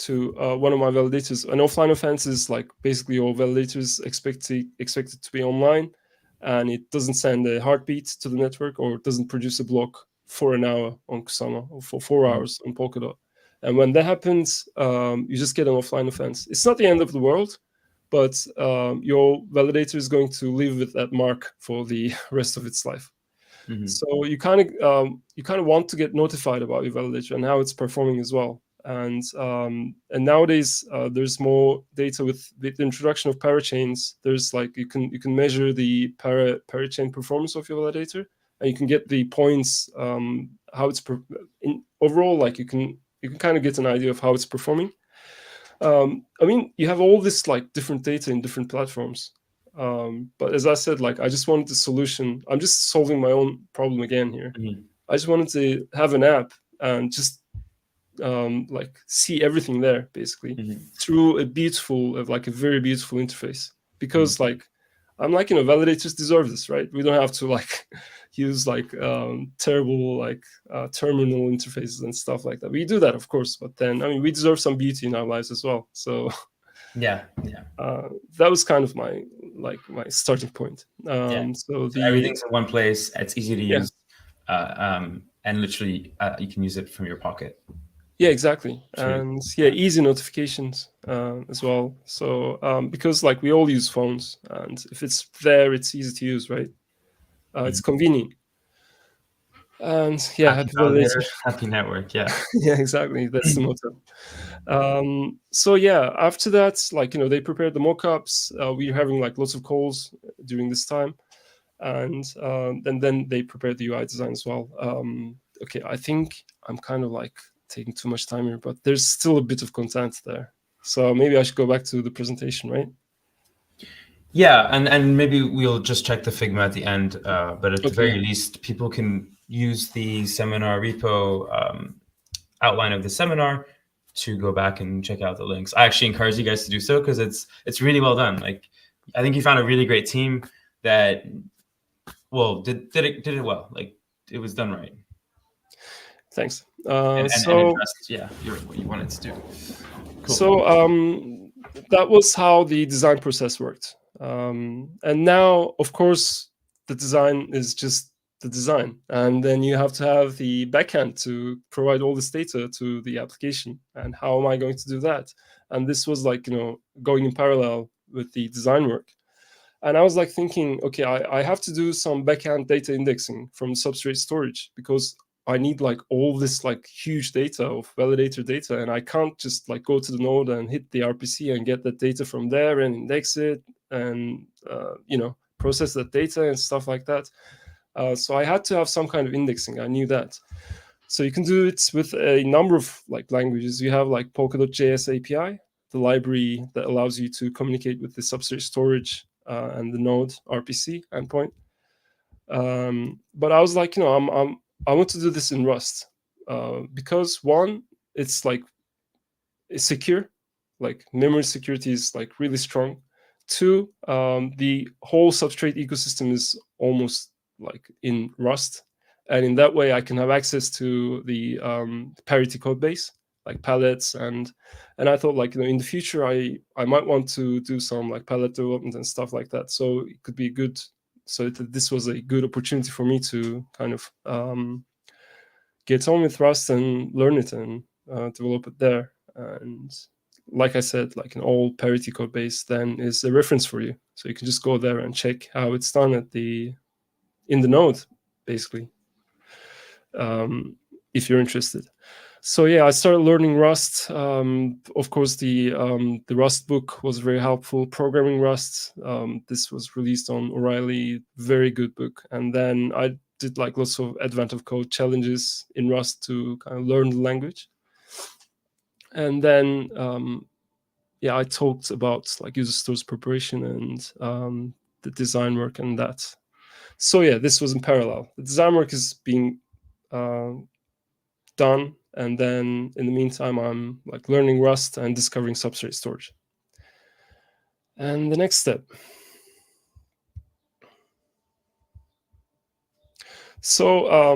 one of my validators. An offline offense is like basically all validators expected to be online, and it doesn't send a heartbeat to the network, or it doesn't produce a block for an hour on Kusama, or for 4 hours on Polkadot. And when that happens, you just get an offline offense. It's not the end of the world, but your validator is going to live with that mark for the rest of its life. So you kind of want to get notified about your validator and how it's performing as well. And nowadays there's more data with the introduction of parachains. There's like you can measure the parachain performance of your validator, and you can get the points how it's overall. Like you can kind of get an idea of how it's performing. I mean, you have all this like different data in different platforms. But as I said, like I just wanted the solution. I'm just solving my own problem again here. I just wanted to have an app and just like see everything there basically through a very beautiful interface. Because like I'm like, validators deserve this, right? We don't have to like use like terrible like terminal interfaces and stuff like that. We do that, of course, but then I mean we deserve some beauty in our lives as well. So Yeah. That was kind of my starting point. Yeah. So So everything's in one place. It's easy to Yeah. use, and literally you can use it from your pocket. Yeah, exactly. Sure. And yeah, easy notifications as well. So because like we all use phones, and if it's there, it's easy to use, right? It's convenient. And yeah, Happy happy validator. validator, happy network. Yeah. Yeah, exactly. That's the motto. So yeah, after that, like, they prepared the mock-ups. We were having like lots of calls during this time, and then they prepared the UI design as well. Okay, I think I'm kind of like taking too much time here, but there's still a bit of content there. So maybe I should go back to the presentation, right? Yeah, and maybe we'll just check the Figma at the end. But at the Okay, very yeah. least, people can use the seminar repo outline of the seminar to go back and check out the links. I actually encourage you guys to do so because it's really well done. Like, I think you found a really great team that, well, did it well. Like, it was done right. Thanks. And addressed, yeah, what you wanted to do. Cool. So that was how the design process worked. And now, of course, the design is just the design. And then you have to have the backhand to provide all this data to the application. And how am I going to do that? And this was like, going in parallel with the design work. And I was like thinking, okay, I have to do some backhand data indexing from Substrate storage because I need like all this like huge data of validator data, and I can't just like go to the node and hit the RPC and get that data from there and index it and process that data and stuff like that. So I had to have some kind of indexing. I knew that. So you can do it with a number of like languages. You have like Polkadot.js API, the library that allows you to communicate with the Substrate storage and the node RPC endpoint. But I was like, I want to do this in Rust because one, it's like it's secure, like memory security is like really strong. Two, the whole Substrate ecosystem is almost like in Rust, and in that way, I can have access to the Parity code base, like palettes, and I thought like in the future, I might want to do some like palette development and stuff like that. So it could be good. So this was a good opportunity for me to kind of get on with Rust and learn it and develop it there. And like I said, like an all Parity code base then is a reference for you. So you can just go there and check how it's done in the node, basically, if you're interested. So yeah, I started learning Rust. Of course, the Rust book was very helpful. Programming Rust. This was released on O'Reilly. Very good book. And then I did like lots of Advent of Code challenges in Rust to kind of learn the language. And then I talked about like user stories preparation and the design work and that. So yeah, this was in parallel. The design work is being done, and then in the meantime I'm like learning Rust and discovering Substrate storage. And the next step. So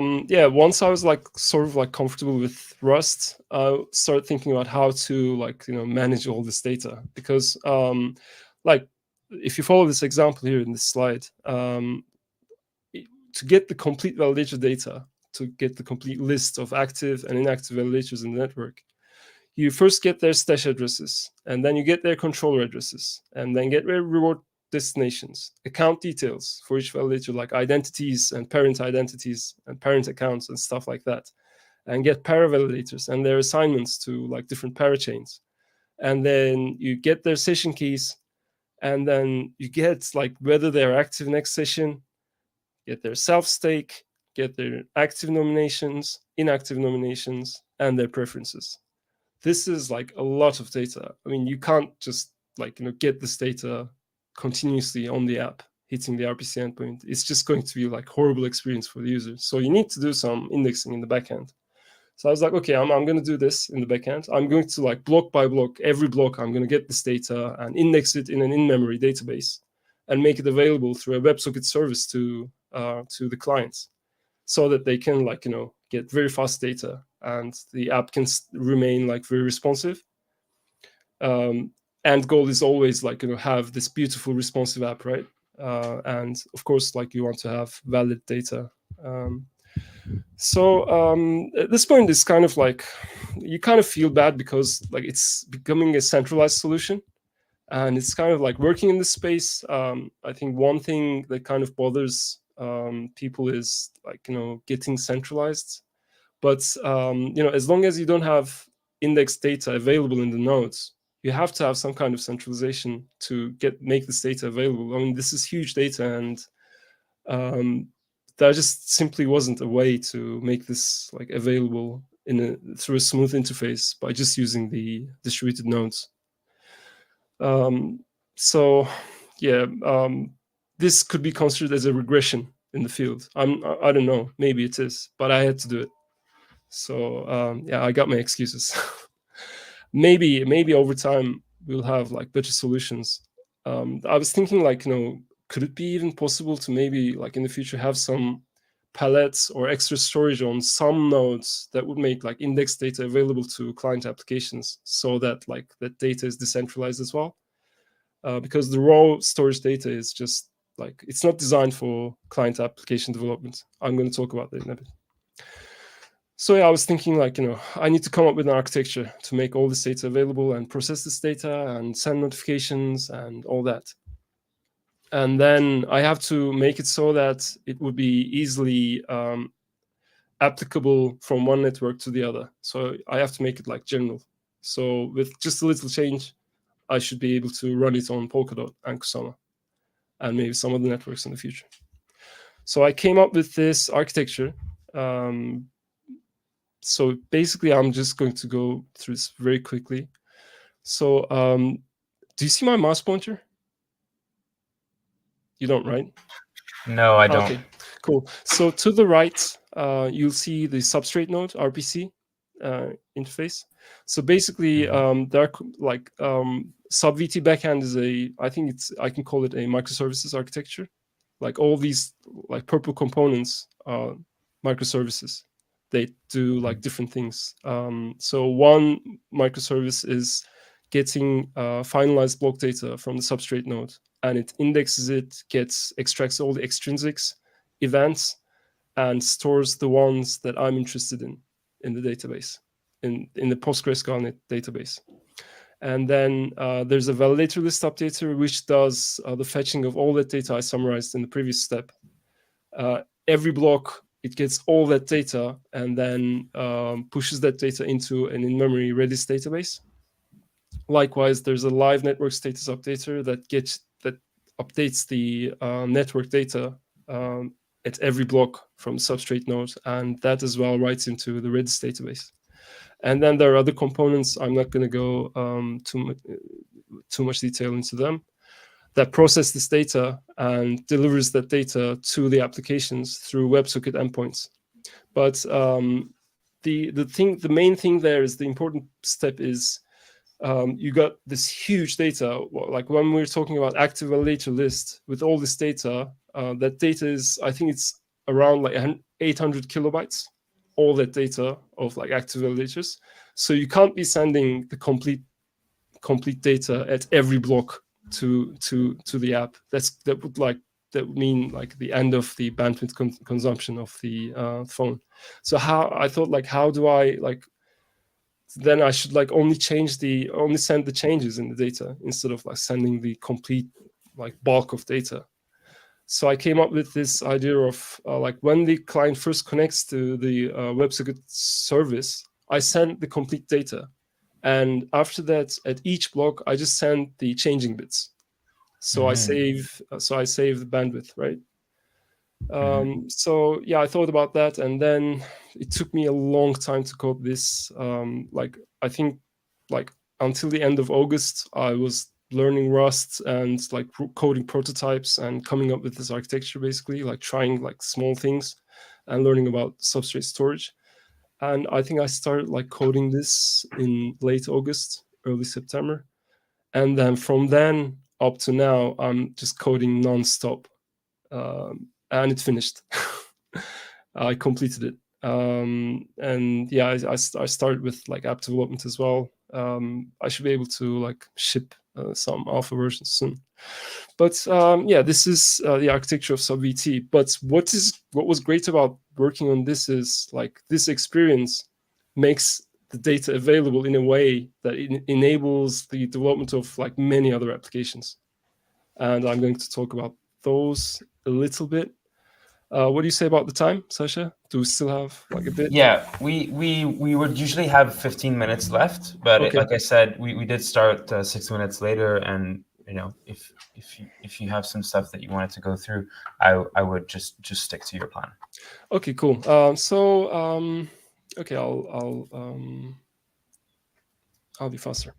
once I was like sort of like comfortable with Rust, I started thinking about how to like manage all this data, because like if you follow this example here in this slide, to get the complete validator data, to get the complete list of active and inactive validators in the network, you first get their stash addresses, and then you get their controller addresses, and then get their reward destinations, account details for each validator, like identities and parent identities and parent accounts and stuff like that, and get para validators and their assignments to like different parachains. And then you get their session keys, and then you get like whether they're active next session, get their self stake, get their active nominations, inactive nominations, and their preferences. This is like a lot of data. I mean, you can't just like get this data continuously on the app hitting the RPC endpoint. It's just going to be like horrible experience for the user. So you need to do some indexing in the backend. So I was like, okay, I'm going to do this in the backend. I'm going to like block by block, every block, I'm going to get this data and index it in an in-memory database and make it available through a WebSocket service to the clients, so that they can like get very fast data and the app can remain like very responsive. And end goal is always like, have this beautiful responsive app, right? And of course, like you want to have valid data. So at this point, it's kind of like you kind of feel bad because like it's becoming a centralized solution, and it's kind of like working in this space. I think one thing that kind of bothers people is like getting centralized. But as long as you don't have index data available in the nodes, you have to have some kind of centralization to make this data available. I mean, this is huge data, and there just simply wasn't a way to make this like available through a smooth interface by just using the distributed nodes. So yeah, this could be considered as a regression in the field. I don't know, maybe it is, but I had to do it. So yeah, I got my excuses. maybe over time we'll have like better solutions. I was thinking like, could it be even possible to maybe like in the future have some palettes or extra storage on some nodes that would make like index data available to client applications, so that like that data is decentralized as well? Because the raw storage data is just like, it's not designed for client application development. I'm going to talk about that in a bit. So yeah, I was thinking like, I need to come up with an architecture to make all this data available and process this data and send notifications and all that. And then I have to make it so that it would be easily applicable from one network to the other. So I have to make it like general. So with just a little change, I should be able to run it on Polkadot and Kutsal and maybe some other networks in the future. So I came up with this architecture. So basically, I'm just going to go through this very quickly. So do you see my mouse pointer? You don't, right? No, I don't. Okay, cool. So to the right, you'll see the Substrate node, RPC interface. So basically, there are like sub-VT backhand is I can call it a microservices architecture. Like all these like purple components are microservices. They do like different things. So one microservice is getting finalized block data from the substrate node, and it indexes it, extracts all the extrinsics, events, and stores the ones that I'm interested in the database, in the PostgreSQL database. And then there's a validator list updater, which does the fetching of all that data I summarized in the previous step. Every block, it gets all that data and then pushes that data into an in-memory Redis database. Likewise, there's a live network status updater that updates the network data at every block from Substrate node, and that as well writes into the Redis database. And then there are other components. I'm not going to go too much detail into them, that process this data and delivers that data to the applications through WebSocket endpoints. But the main thing there is, the important step is you got this huge data. Like when we're talking about active validator list with all this data, that data is, I think it's around like 800 kilobytes, all that data of like active validators. So you can't be sending the complete data at every block to the app. That would mean like the end of the bandwidth consumption of the phone. So I thought how do I then I should only send the changes in the data instead of sending the complete bulk of data. So I came up with this idea of when the client first connects to the WebSocket service, I send the complete data. And after that, at each block, I just send the changing bits. So I save the bandwidth, right? So yeah, I thought about that, and then it took me a long time to code this. I think until the end of August, I was learning Rust and coding prototypes and coming up with this architecture, basically trying small things and learning about substrate storage. And I think I started coding this in late August, early September. And then from then up to now, I'm just coding nonstop. And it finished. I completed it. And yeah, I started with app development as well. I should be able to ship some alpha versions soon. But yeah, this is the architecture of SubVT. But what was great about working on this is like this experience makes the data available in a way that it enables the development of like many other applications. And I'm going to talk about those a little bit. What do you say about the time, Sasha? Do we still have like a bit? Yeah, we would usually have 15 minutes left, but Okay. like I said, we did start 6 minutes later, and you know, if you have some stuff that you wanted to go through, I would just stick to your plan. Okay, cool. Okay, I'll be faster.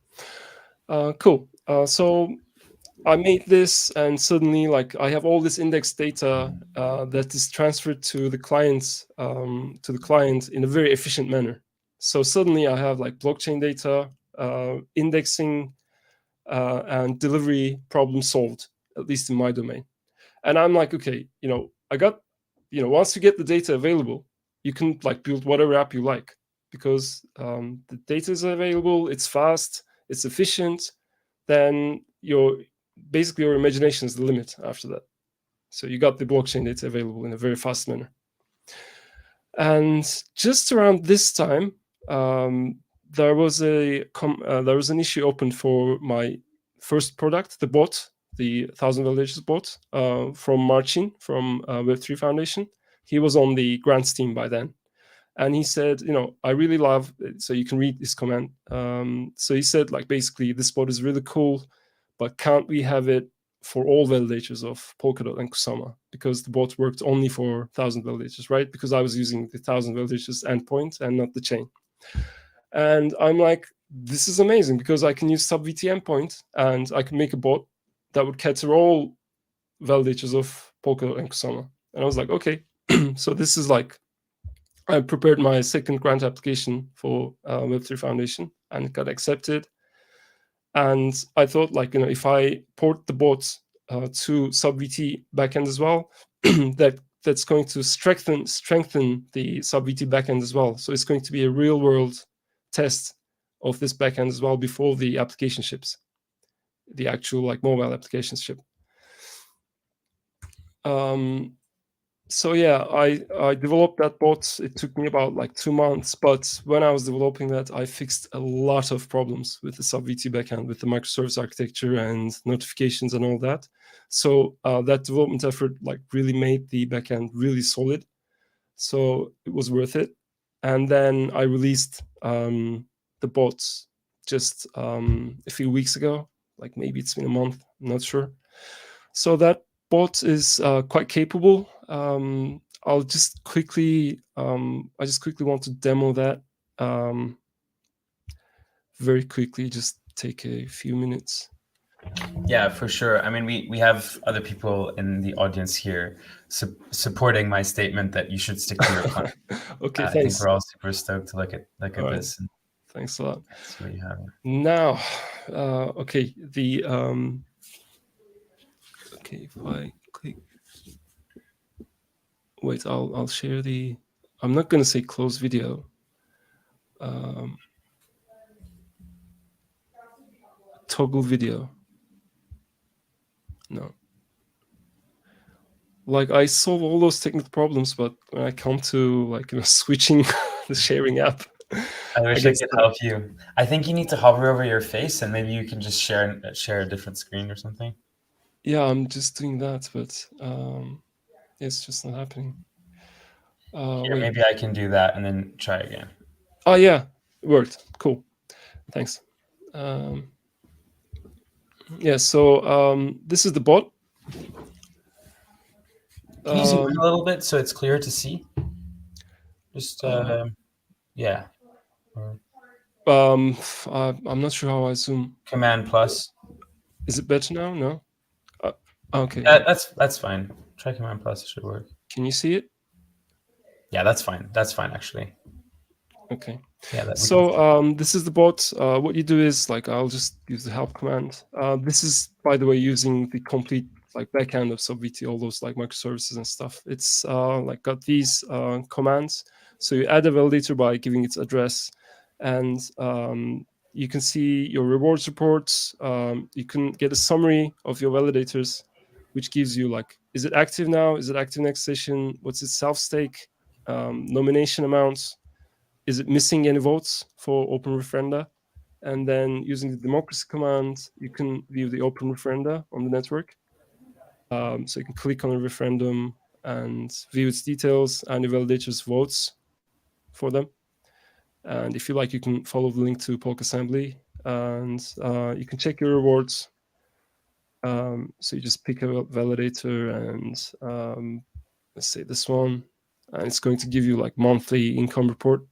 Cool. So I made this, and suddenly, like, I have all this index data that is transferred to the client in a very efficient manner. So suddenly, I have like blockchain data, indexing, and delivery problem solved, at least in my domain. And I'm like, okay, I got, once you get the data available, you can like build whatever app you like, because the data is available, it's fast, it's efficient. Then basically your imagination is the limit after that. So you got the blockchain data available in a very fast manner. And just around this time, there was an issue open for my first product, the bot, the 1,000 validators bot, from Marcin from Web3 Foundation. He was on the grants team by then. And he said, I really love it. So you can read this comment. So he said, like, basically, this bot is really cool, but can't we have it for all validators of Polkadot and Kusama? Because the bot worked only for 1,000 validators, right? Because I was using the 1,000 validators endpoint and not the chain. And I'm like, this is amazing, because I can use SubVT endpoint and I can make a bot that would cater all validators of Polkadot and Kusama. And I was like, okay. So this is like, I prepared my second grant application for Web3 Foundation, and it got accepted. And I thought, like, if I port the bot to SubVT backend as well, that's going to strengthen the SubVT backend as well. So it's going to be a real world test of this backend as well before the application ships, the actual like mobile applications ship. So yeah, I developed that bot. It took me about like 2 months, but when I was developing that, I fixed a lot of problems with the SubVT backend, with the microservice architecture and notifications and all that. So that development effort like really made the backend really solid. So it was worth it. And then I released the bots just a few weeks ago, like maybe it's been a month, I'm not sure. So that bot is quite capable. I just quickly want to demo that very quickly. Just take a few minutes. Yeah, for sure. I mean, we have other people in the audience here supporting my statement that you should stick to your plan. Okay, I thanks. think we're all super stoked to look at All this. Right. Thanks a lot. See what you have. Now, okay, okay, if I click, wait, I'll share the. I'm not going to say close video. Toggle video. No. Like, I solve all those technical problems, but when I come to like switching the sharing app, I wish I could help you. I think you need to hover over your face, and maybe you can just share a different screen or something. Yeah, I'm just doing that, but it's just not happening. Here, wait. maybe I can do that and then try again. Oh yeah, it worked. Cool. Thanks. Yeah, so this is the bot. Can you zoom in a little bit so it's clear to see? Just yeah. I'm not sure how I zoom. Command plus. Is it better now? No. Okay. That's fine. Try Command plus. It should work. Can you see it? Yeah, that's fine. That's fine actually. Okay. Yeah. So this is the bot. What you do is like, I'll just use the help command. This is, by the way, using the complete like backend of SubVT, all those like microservices and stuff. It's like got these commands. So you add a validator by giving its address, and you can see your rewards reports. You can get a summary of your validators, which gives you like, is it active now? Is it active next session? What's its self stake? Nomination amounts. Is it missing any votes for open referenda? And then using the democracy command, you can view the open referenda on the network. So you can click on a referendum and view its details and the validators' votes for them. And if you like, you can follow the link to Polk Assembly, and you can check your rewards. So you just pick a validator, and let's say this one, and it's going to give you like monthly income report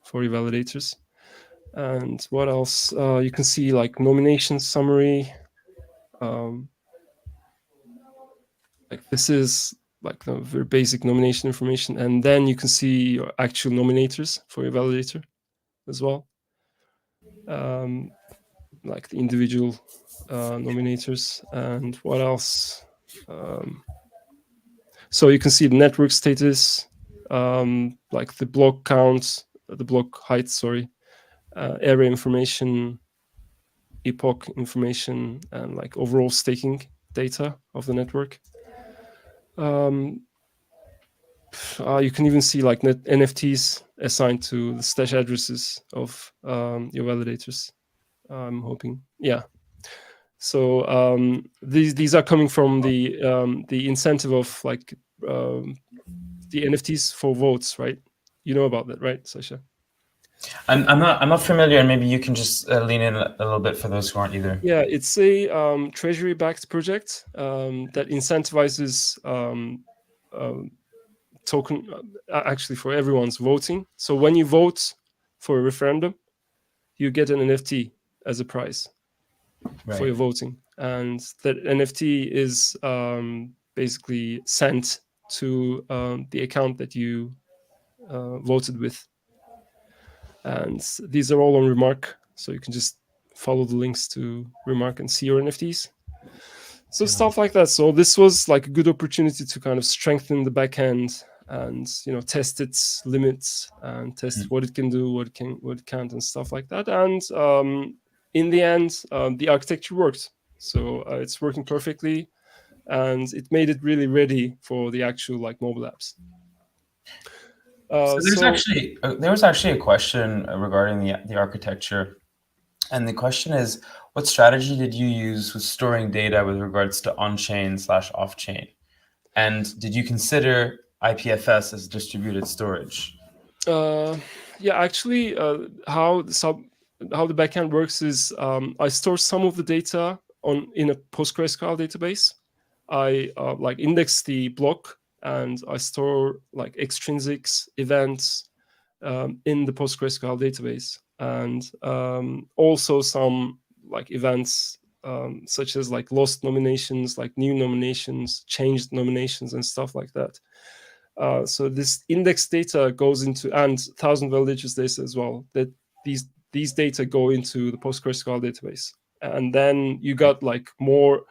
for your validators. And what else? You can see like nomination summary. Like this is like the very basic nomination information, and then you can see your actual nominators for your validator as well, like the individual nominators. And what else? So you can see the network status, like the block count, the block height, sorry, area information, epoch information, and like overall staking data of the network. You can even see like NFTs assigned to the stash addresses of your validators. I'm hoping, yeah. So these are coming from the incentive of like the NFTs for votes, right? You know about that, right, Sasha? I'm not familiar, and maybe you can just lean in a little bit for those who aren't either. Yeah, it's a treasury-backed project that incentivizes token actually for everyone's voting. So when you vote for a referendum, you get an NFT as a prize for your voting, and that NFT is basically sent to the account that you voted with. And these are all on Remark, so you can just follow the links to Remark and see your NFTs. So stuff like that. So this was like a good opportunity to kind of strengthen the backend and test its limits and test what it can do, what it can't, and stuff like that. And in the end, the architecture worked. So it's working perfectly, and it made it really ready for the actual like mobile apps. So there was actually a question regarding the architecture, and the question is, what strategy did you use with storing data with regards to on-chain/off-chain, and did you consider IPFS as distributed storage? Yeah, actually, how the backend works is I store some of the data in a PostgreSQL database. I like index the block, and I store like extrinsics events in the PostgreSQL database, and also some like events such as like lost nominations, like new nominations, changed nominations, and stuff like that. So this index data goes into, and 1,000 validators data as well, that these data go into the PostgreSQL database. And then you got like more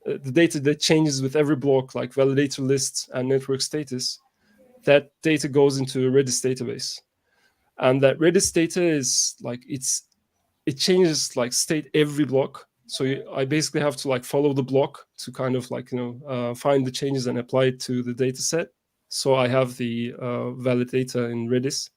the data that changes with every block, like validator lists and network status. That data goes into a Redis database, and that Redis data is like it changes like state every block. So I basically have to like follow the block to kind of like find the changes and apply it to the data set. So I have the valid data in Redis.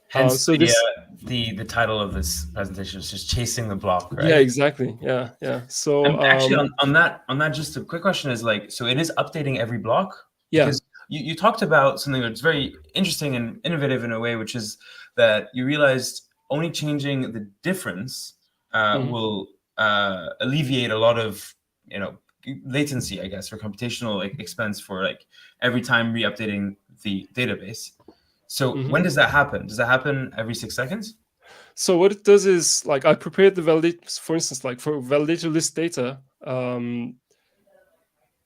Hence, So the title of this presentation is just chasing the block, right? Yeah, exactly. Yeah. So actually, on that, just a quick question is like, so it is updating every block? Because you talked about something that's very interesting and innovative in a way, which is that you realized only changing the difference will alleviate a lot of latency, I guess, or computational expense for like every time re-updating the database. So when does that happen? Does that happen every 6 seconds? So what it does is like I prepared the validator, for instance, like for validator list data.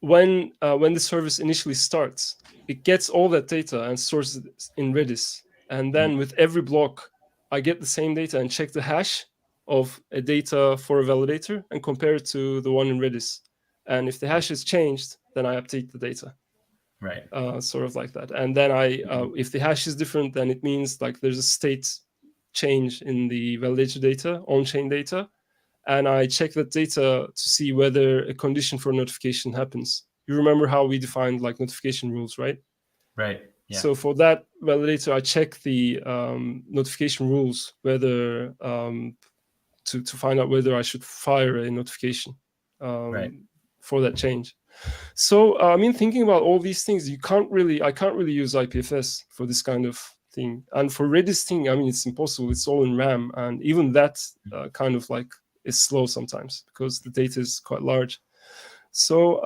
When the service initially starts, it gets all that data and stores it in Redis, and then with every block, I get the same data and check the hash of a data for a validator and compare it to the one in Redis. And if the hash is changed, then I update the data. Right. Sort of like that. And then if the hash is different, then it means like there's a state change in the validator data, on-chain data, and I check that data to see whether a condition for notification happens. You remember how we defined like notification rules, right? Right. Yeah. So for that validator, I check the notification rules, whether to find out whether I should fire a notification for that change. So I mean, thinking about all these things, I can't really use IPFS for this kind of thing. And for Redis thing, I mean, it's impossible. It's all in RAM, and even that kind of like is slow sometimes because the data is quite large. So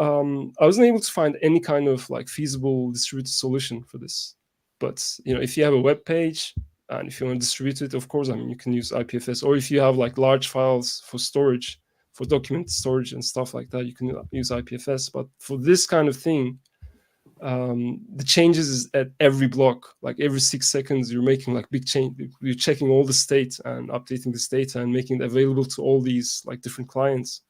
I wasn't able to find any kind of like feasible distributed solution for this. But if you have a web page and if you want to distribute it, of course, I mean, you can use IPFS. Or if you have like large files for storage, for document storage and stuff like that, you can use IPFS. But for this kind of thing, the changes is at every block, like every 6 seconds, you're making like big change. You're checking all the state and updating this data and making it available to all these like different clients.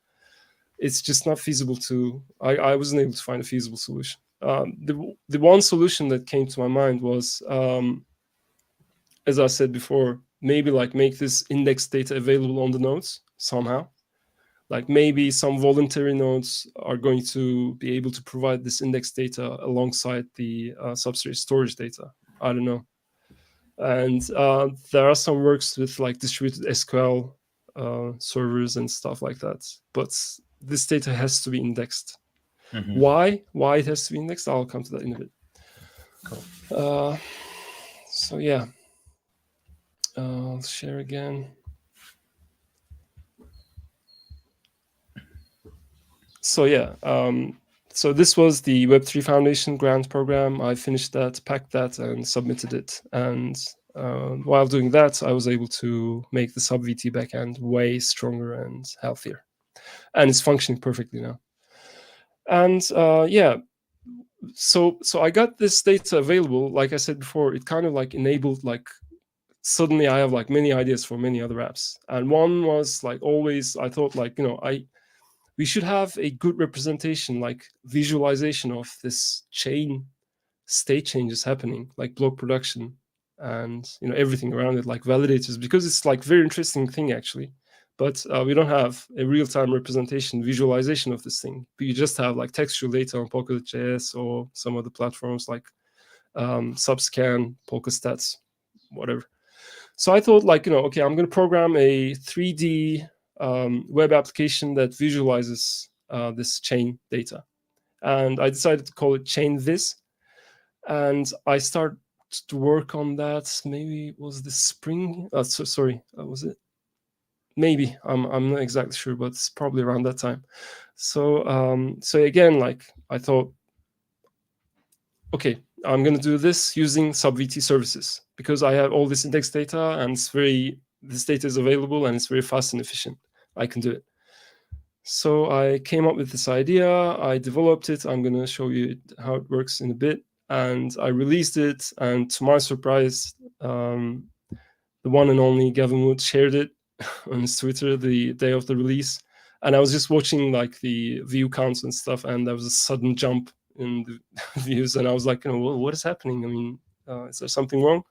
It's just not feasible to. I wasn't able to find a feasible solution. The one solution that came to my mind was, as I said before, maybe like make this index data available on the nodes somehow. Like maybe some voluntary nodes are going to be able to provide this index data alongside the Substrate storage data. I don't know. And there are some works with like distributed SQL servers and stuff like that. But this data has to be indexed. Mm-hmm. Why it has to be indexed? I'll come to that in a bit. Cool. So yeah, I'll share again. So yeah, so this was the Web3 Foundation grant program. I finished that, packed that, and submitted it. And while doing that, I was able to make the sub-VT backend way stronger and healthier. And it's functioning perfectly now. And yeah, so I got this data available. Like I said before, it kind of like enabled like, suddenly I have like many ideas for many other apps. And one was like always, I thought like, we should have a good representation, like visualization of this chain state changes happening, like block production and everything around it, like validators, because it's like very interesting thing actually. But we don't have a real-time representation, visualization of this thing. But you just have like textual data on Polkadot.js or some other platforms like Subscan, Polkastats, whatever. So I thought like, okay, I'm going to program a 3D web application that visualizes this chain data. And I decided to call it chain this. And I started to work on that. Maybe it was this spring. Was it? Maybe I'm not exactly sure, but it's probably around that time. So so again, like I thought, okay, I'm going to do this using sub-VT services because I have all this index data and this data is available and it's very fast and efficient. I can do it. So I came up with this idea. I developed it. I'm going to show you how it works in a bit. And I released it. And to my surprise, the one and only Gavin Wood shared it on his Twitter the day of the release. And I was just watching like the view counts and stuff. And there was a sudden jump in the views. And I was like, what is happening? I mean, is there something wrong?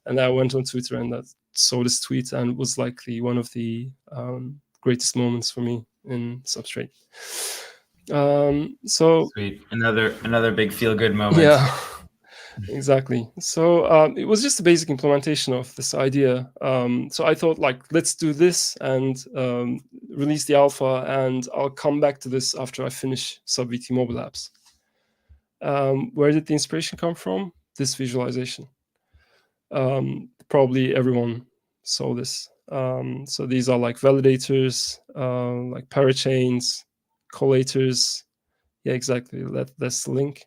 And I went on Twitter and I saw this tweet, and it was like one of the greatest moments for me in Substrate. So sweet, another big feel-good moment. Yeah, exactly. So it was just a basic implementation of this idea. So I thought like, let's do this and release the alpha, and I'll come back to this after I finish sub-VT mobile apps. Where did the inspiration come from? This visualization. Probably everyone saw this. So these are like validators, like parachains, collators. Yeah, exactly. That's the link.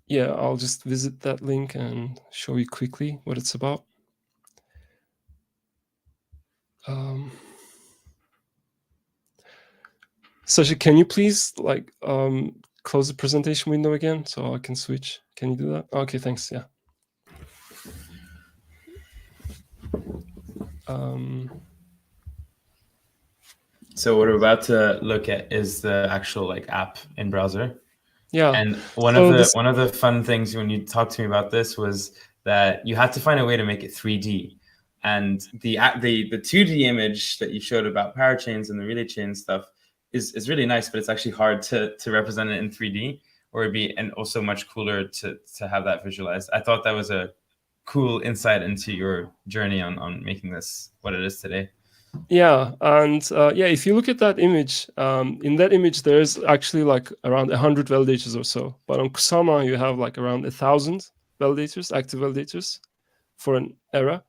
Yeah, I'll just visit that link and show you quickly what it's about. Sasha, can you please like close the presentation window again so I can switch? Can you do that? Okay, thanks. Yeah. So what we're about to look at is the actual like app in browser. Yeah. And So this, one of the fun things when you talked to me about this was that you had to find a way to make it 3D. And the 2D image that you showed about parachains and the relay chain stuff is really nice, but it's actually hard to represent it in 3D, or it'd be and also much cooler to have that visualized. I thought that was a cool insight into your journey on making this what it is today. yeah, and yeah, if you look at that image, in that image there's actually like around 100 validators or so, but on Kusama you have like around 1,000 validators, active validators for an era.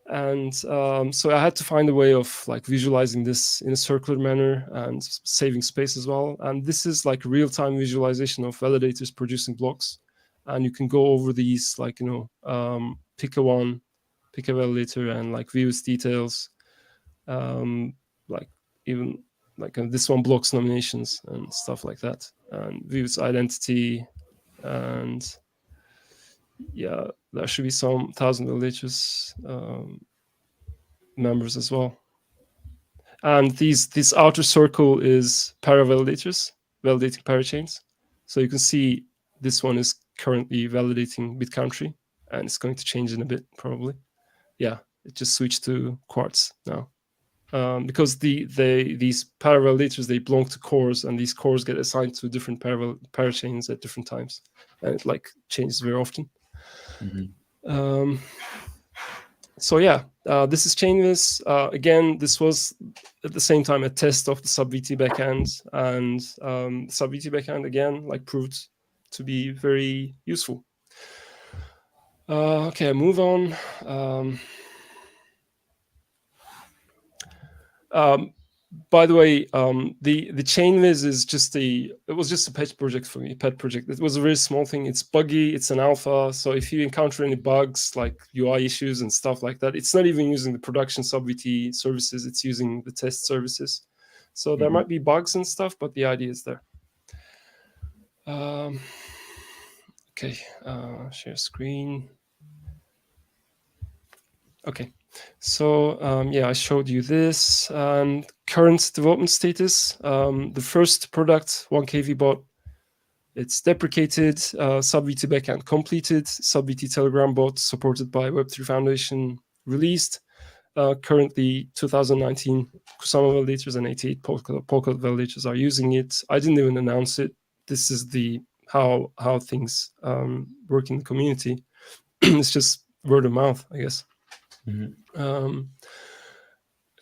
And so I had to find a way of like visualizing this in a circular manner and saving space as well. And this is like real-time visualization of validators producing blocks, and you can go over these like, you know, pick a one, pick a validator, and like view its details, like even like this one blocks nominations and stuff like that, and view its identity. And yeah, there should be some 1,000 validators members as well. And this outer circle is para-validators, validating parachains. So you can see this one is currently validating BitCountry, and it's going to change in a bit probably. Yeah, it just switched to Quartz now. Because these para-validators, they belong to cores, and these cores get assigned to different parachains at different times, and it like changes very often. Mm-hmm. So yeah, this is Chainless. Again, this was at the same time a test of the SubVT backhand, and SubVT backhand again like proved to be very useful. Okay, move on. By the way, the Chainviz is just it was just a pet project for me. Pet project. It was a very small thing. It's buggy. It's an alpha. So if you encounter any bugs like UI issues and stuff like that, it's not even using the production SubVT services. It's using the test services. So there might be bugs and stuff, but the idea is there. Okay, share screen. Okay. So yeah, I showed you this current development status. The first product, 1KV bot, it's deprecated. SubVT backend completed. SubVT Telegram bot supported by Web3 Foundation released. Currently, 2019 Kusama validators and 88 Polkadot validators are using it. I didn't even announce it. This is the how things work in the community. It's just word of mouth, I guess.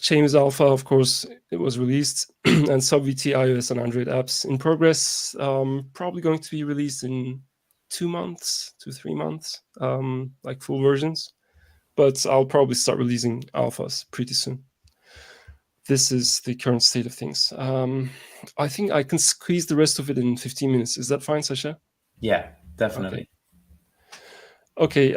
Chainviz Alpha, of course, it was released, and SubVT iOS and Android apps in progress. Probably going to be released in 2 months, 2-3 months, like full versions. But I'll probably start releasing alphas pretty soon. This is the current state of things. I think I can squeeze the rest of it in 15 minutes. Is that fine, Sasha? Yeah, definitely. Okay,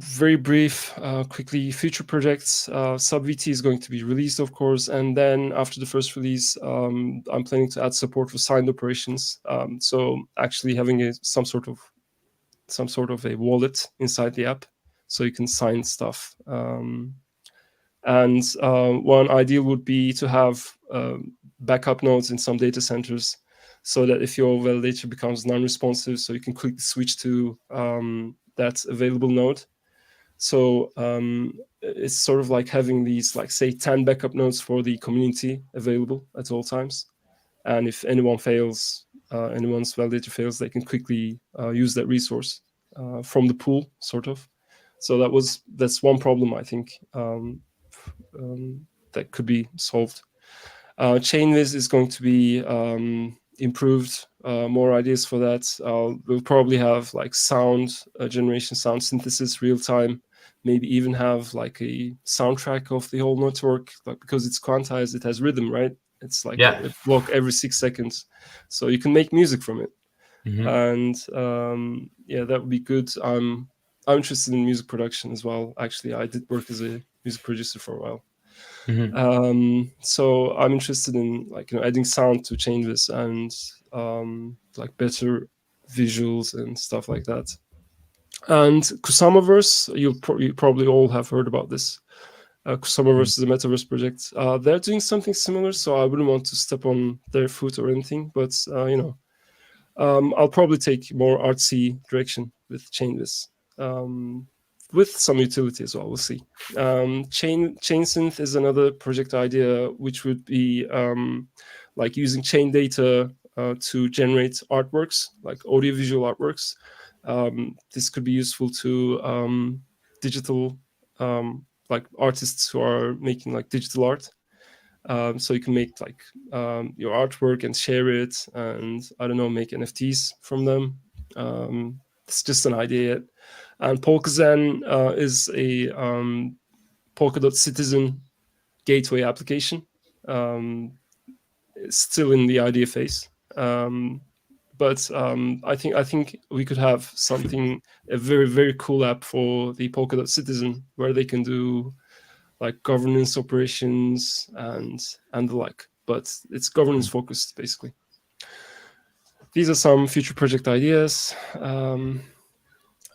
very brief, quickly, future projects. SubVT is going to be released, of course, and then after the first release, I'm planning to add support for signed operations. So actually having some sort of a wallet inside the app, so you can sign stuff. And one ideal would be to have backup nodes in some data centers, so that if your validator becomes non-responsive, so you can quickly switch to that available node. So it's sort of like having these, like, say, 10 backup nodes for the community available at all times. And if anyone fails, anyone's validator fails, they can quickly use that resource from the pool, sort of. So that's one problem, I think, that could be solved. Chainviz is going to be improved. More ideas for that. We'll probably have like sound generation, sound synthesis, real time. Maybe even have like a soundtrack of the whole network, like, because it's quantized, it has rhythm, right? It's like a block every 6 seconds, so you can make music from it. And yeah, that would be good. I'm interested in music production as well. Actually, I did work as a music producer for a while. So I'm interested in, like, adding sound to Chainviz and like better visuals and stuff like that. And Kusamaverse, you probably all have heard about this. Kusamaverse is a metaverse project. They're doing something similar, so I wouldn't want to step on their foot or anything, but I'll probably take more artsy direction with Chainless, with some utility as well. We'll see. Chainsynth is another project idea, which would be like using chain data to generate artworks, like audiovisual artworks. This could be useful to digital, like artists who are making like digital art. So you can make like your artwork and share it, and I don't know, make NFTs from them. It's just an idea yet. And Polkadot is a Polkadot citizen gateway application. It's still in the idea phase, but I think we could have something, a very cool app for the Polkadot citizen, where they can do like governance operations and the like, but it's governance focused basically. These are some future project ideas.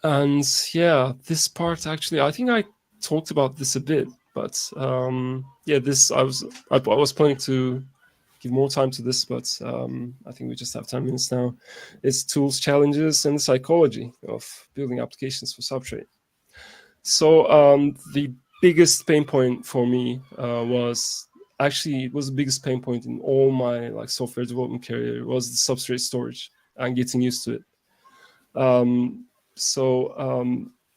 And yeah, this part actually, I think I talked about this a bit, but yeah, this I was planning to give more time to this, but I think we just have 10 minutes now. It's tools, challenges, and the psychology of building applications for Substrate. So the biggest pain point for me was the biggest pain point in all my like software development career was the substrate storage and getting used to it.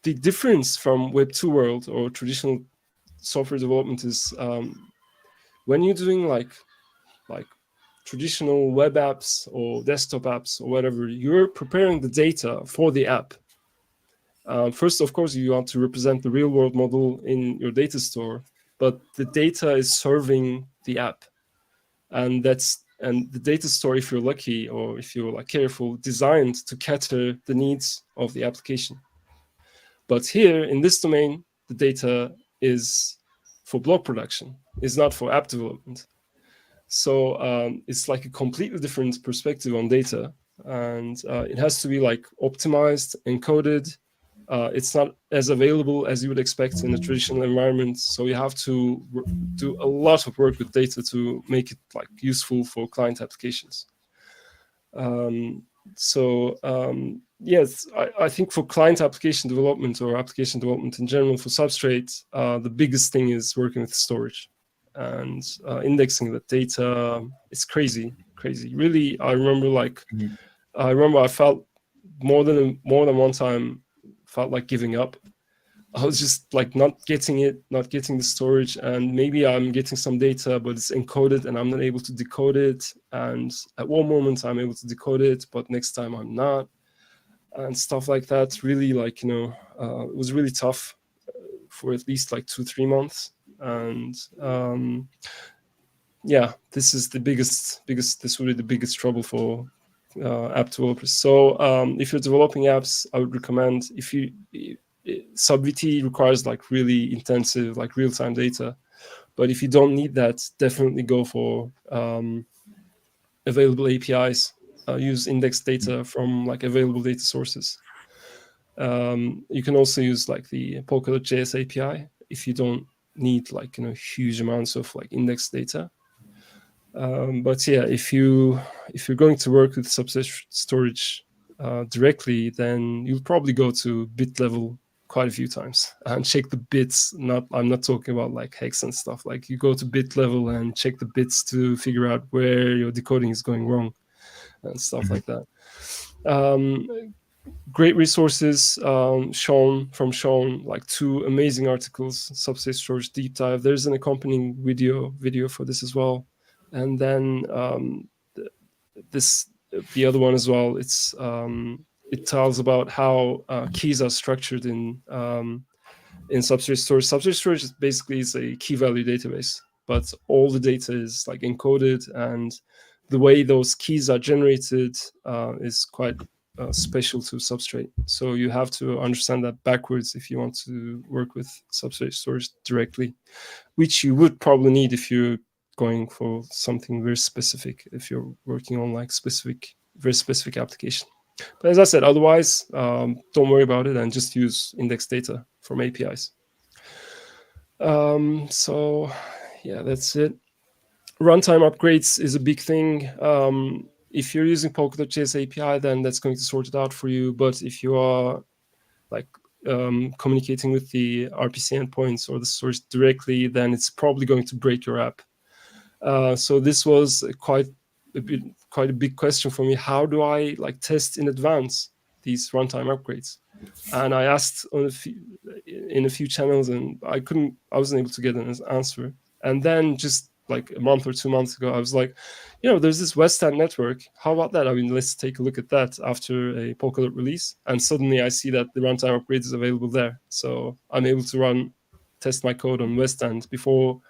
The difference from Web2 world or traditional software development is when you're doing like traditional web apps or desktop apps or whatever, you're preparing the data for the app. First, of course, you want to represent the real world model in your data store, but the data is serving the app. And the data store, if you're lucky or if you're like careful, designed to cater the needs of the application. But here in this domain, the data is for blog production, is not for app development. So it's like a completely different perspective on data, and it has to be like optimized, encoded. It's not as available as you would expect in a traditional environment. So you have to do a lot of work with data to make it like useful for client applications. Yes, I think for client application development or application development in general for Substrate, the biggest thing is working with storage and indexing the data. It's crazy. Really, I remember I felt more than one time felt like giving up. I was just like not getting the storage, and maybe I'm getting some data, but it's encoded and I'm not able to decode it. And at one moment I'm able to decode it, but next time I'm not, and stuff like that. Really, like, it was really tough for at least like 2-3 months. And yeah, this is the biggest, this would be the biggest trouble for app developers. So if you're developing apps, I would recommend SubVT requires like really intensive, like real-time data. But if you don't need that, definitely go for available APIs. Use index data from like available data sources. You can also use like the Polkadot JS API if you don't need like huge amounts of like index data. But yeah, if you're going to work with substrate storage directly, then you'll probably go to bit level quite a few times and check the bits. I'm not talking about like hex and stuff. Like you go to bit level and check the bits to figure out where your decoding is going wrong and stuff like that. Great resources, Sean, like 2 amazing articles, Substrate Storage Deep Dive. There's an accompanying video for this as well. And then the other one as well, it tells about how keys are structured in Substrate Storage. Substrate Storage basically is a key value database, but all the data is like encoded, and the way those keys are generated is quite special to Substrate. So you have to understand that backwards if you want to work with Substrate Storage directly, which you would probably need if you're going for something very specific, if you're working on like very specific application. But as I said, otherwise, don't worry about it and just use index data from APIs. So yeah, that's it. Runtime upgrades is a big thing. if you're using Polkadot JS API, then that's going to sort it out for you. But if you are like communicating with the RPC endpoints or the source directly, then it's probably going to break your app. So this was quite a big question for me. How do I like test in advance these runtime upgrades? And I asked in a few channels, and I wasn't able to get an answer. And then just like a month or 2 months ago, I was like, there's this West-End network. How about that? I mean, let's take a look at that after a Polkadot release. And suddenly I see that the runtime upgrade is available there. So I'm able to test my code on West-End before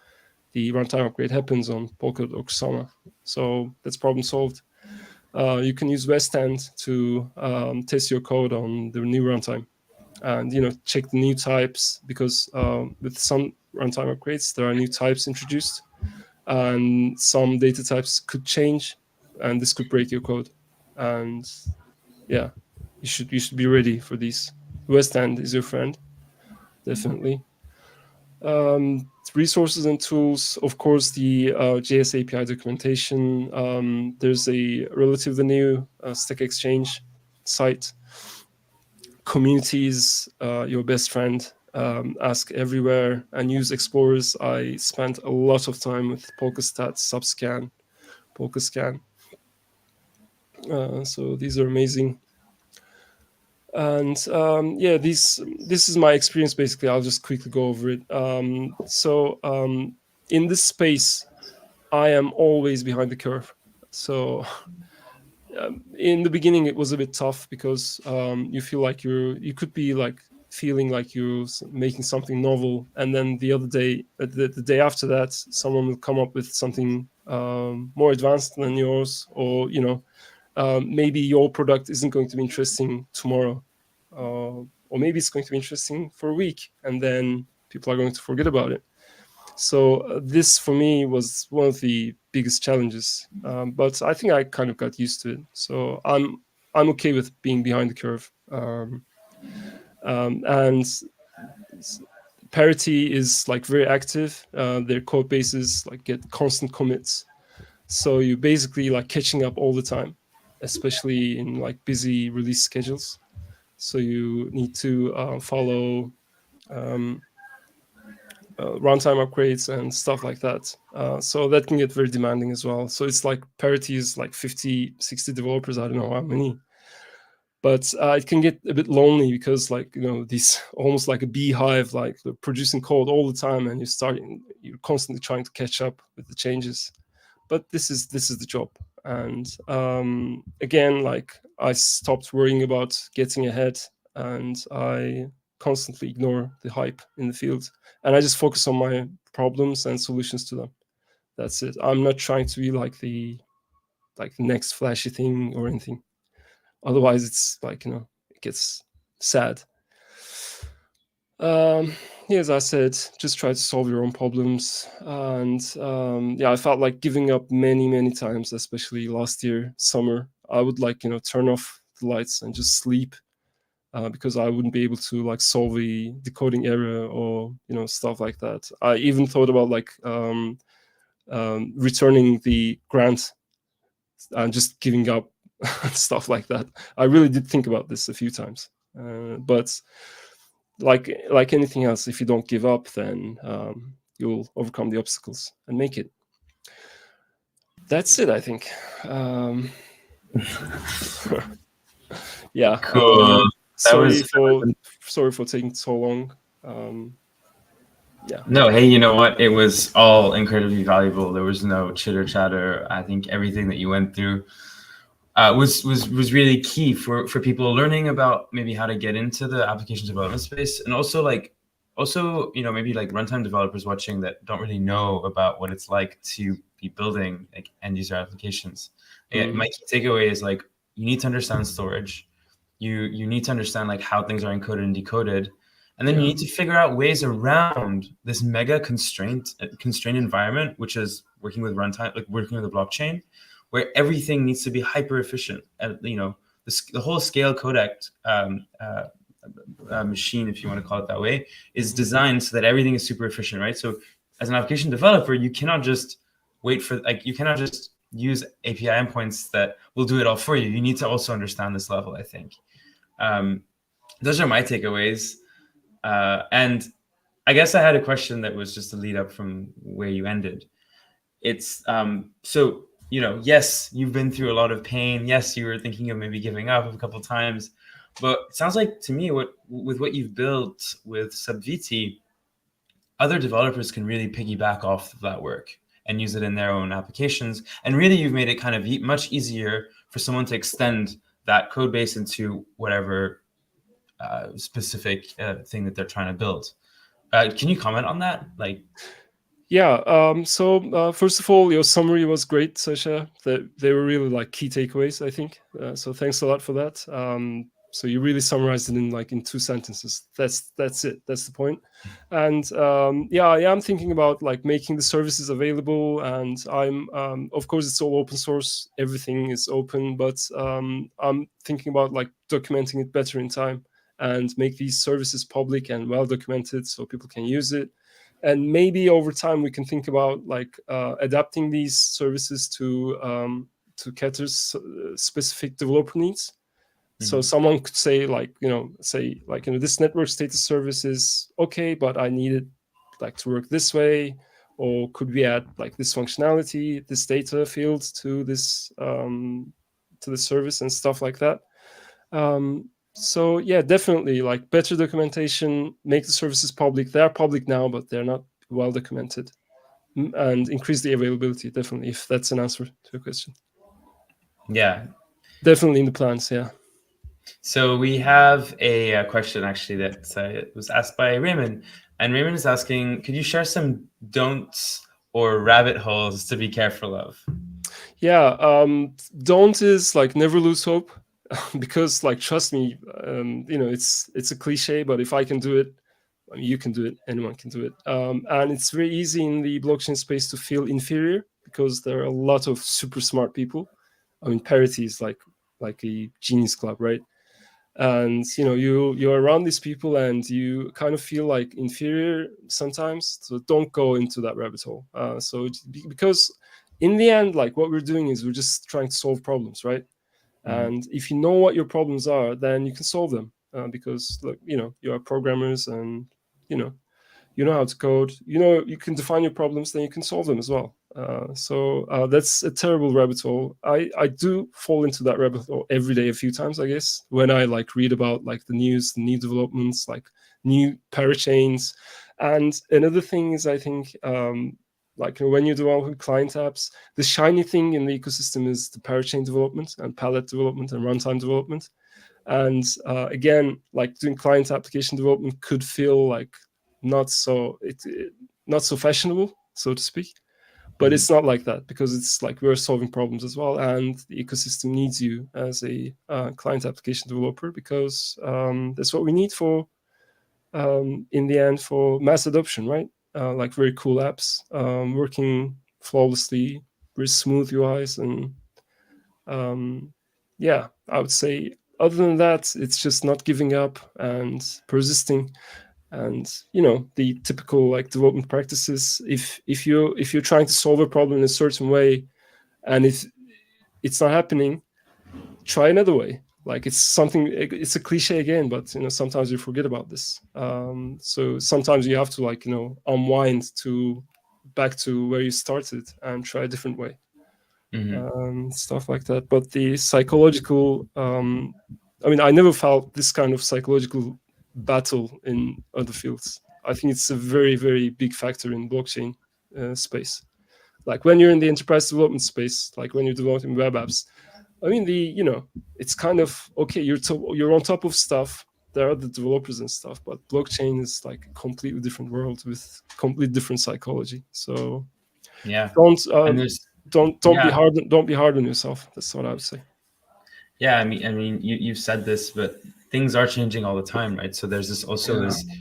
the runtime upgrade happens on Polkadot or Kusama. So that's problem solved. You can use West-End to test your code on the new runtime, and check the new types, because with some runtime upgrades there are new types introduced, and some data types could change, and this could break your code. And yeah, you should be ready for these. West-End is your friend, definitely. Resources and tools, of course, the JS API documentation. There's a relatively new Stack Exchange site. Communities, your best friend. Ask everywhere and use explorers. I spent a lot of time with Polkastat, Subscan, Polkascan. So these are amazing. And yeah, this is my experience. Basically, I'll just quickly go over it. So in this space, I am always behind the curve. So in the beginning, it was a bit tough, because you feel like you could be like feeling like you're making something novel, and then the other day, the day after that, someone will come up with something more advanced than yours, or maybe your product isn't going to be interesting tomorrow, or maybe it's going to be interesting for a week, and then people are going to forget about it. So this for me was one of the biggest challenges, but I think I kind of got used to it. So I'm okay with being behind the curve. And Parity is like very active. Their code bases like get constant commits, so you basically like catching up all the time, especially in like busy release schedules. So you need to follow runtime upgrades and stuff like that. So that can get very demanding as well. So it's like Parity is like 50, 60 developers. I don't know how many. But it can get a bit lonely, because like, these almost like a beehive, like they're producing code all the time, and you're constantly trying to catch up with the changes. But this is the job. And again, like I stopped worrying about getting ahead, and I constantly ignore the hype in the field, and I just focus on my problems and solutions to them. That's it. I'm not trying to be like the next flashy thing or anything. Otherwise, it's like, it gets sad. Yeah, as I said, just try to solve your own problems. And yeah, I felt like giving up many times, especially last year, summer. I would turn off the lights and just sleep, because I wouldn't be able to like solve a decoding error or, stuff like that. I even thought about returning the grant and just giving up stuff like that. I really did think about this a few times, but like anything else, if you don't give up, then you'll overcome the obstacles and make it. That's it, I think. Yeah. Cool. Sorry for taking so long. Yeah. No, hey, you know what? It was all incredibly valuable. There was no chitter chatter. I think everything that you went through was really key for people learning about maybe how to get into the application development space, and also maybe like runtime developers watching that don't really know about what it's like to be building like end user applications. Mm-hmm. My key takeaway is like you need to understand storage. You need to understand like how things are encoded and decoded. And then you need to figure out ways around this mega constrained environment, which is working with runtime, like working with a blockchain, where everything needs to be hyper efficient. And the whole scale codec machine, if you want to call it that way, is designed so that everything is super efficient, right? So as an application developer, you cannot just wait for you cannot just use API endpoints that will do it all for you. You need to also understand this level, I think. Those are my takeaways. And I guess I had a question that was just a lead up from where you ended. It's so, you know, yes, you've been through a lot of pain. Yes, you were thinking of maybe giving up a couple of times, but it sounds like to me, with what you've built with SubVT, other developers can really piggyback off of that work and use it in their own applications. And really, you've made it kind of much easier for someone to extend that code base into whatever specific thing that they're trying to build. Can you comment on that? Like, yeah. So first of all, your summary was great, Sasha. They were really like key takeaways, I think. So thanks a lot for that. So you really summarized it in 2 sentences. That's it. That's the point. And yeah, I am thinking about like making the services available. And I'm of course it's all open source. Everything is open, but I'm thinking about like documenting it better in time and make these services public and well documented so people can use it. And maybe over time we can think about like adapting these services to cater specific developer needs. So someone could say this network status service is okay, but I need it like to work this way, or could we add like this functionality, this data field to this to the service and stuff like that. So yeah, definitely like better documentation, make the services public. They are public now, but they're not well documented, and increase the availability. Definitely, if that's an answer to your question. yeah. Definitely in the plans. Yeah. So we have a question actually that was asked by Raymond, and Raymond is asking, could you share some don'ts or rabbit holes to be careful of? Yeah. Don't is like never lose hope, because like trust me, it's a cliche, but if I can do it, I mean, you can do it. Anyone can do it. And it's very easy in the blockchain space to feel inferior because there are a lot of super smart people. I mean, Parity is like a genius club, right? And you're around these people and you kind of feel like inferior sometimes. So don't go into that rabbit hole. Because in the end, like what we're doing is we're just trying to solve problems, right? And if you know what your problems are, then you can solve them, because look, you are programmers and you know how to code. You can define your problems, then you can solve them as well. So that's a terrible rabbit hole. I do fall into that rabbit hole every day a few times, I guess, when I like read about like the news, the new developments, like new parachains. And another thing is, I think, when you're developing client apps, the shiny thing in the ecosystem is the parachain development and palette development and runtime development. And again, like doing client application development could feel like not so fashionable, so to speak. But it's not like that, because it's like we're solving problems as well, and the ecosystem needs you as a client application developer, because that's what we need for in the end for mass adoption, right? Like very cool apps working flawlessly, very smooth UIs, and yeah, I would say other than that, it's just not giving up and persisting, and the typical like development practices. If you're trying to solve a problem in a certain way, and if it's not happening, try another way. Like it's a cliche again, but sometimes you forget about this. So sometimes you have to like unwind to back to where you started and try a different way. Stuff like that. But the psychological, I never felt this kind of psychological battle in other fields. I think it's a very, very big factor in blockchain space. Like when you're in the enterprise development space, like when you're developing web apps, I mean, it's kind of okay. You're on top of stuff. There are the developers and stuff, but blockchain is like a completely different world with completely different psychology. So Yeah. don't be hard. Don't be hard on yourself. That's what I would say. Yeah, I mean, you've said this, but things are changing all the time, right? So there's this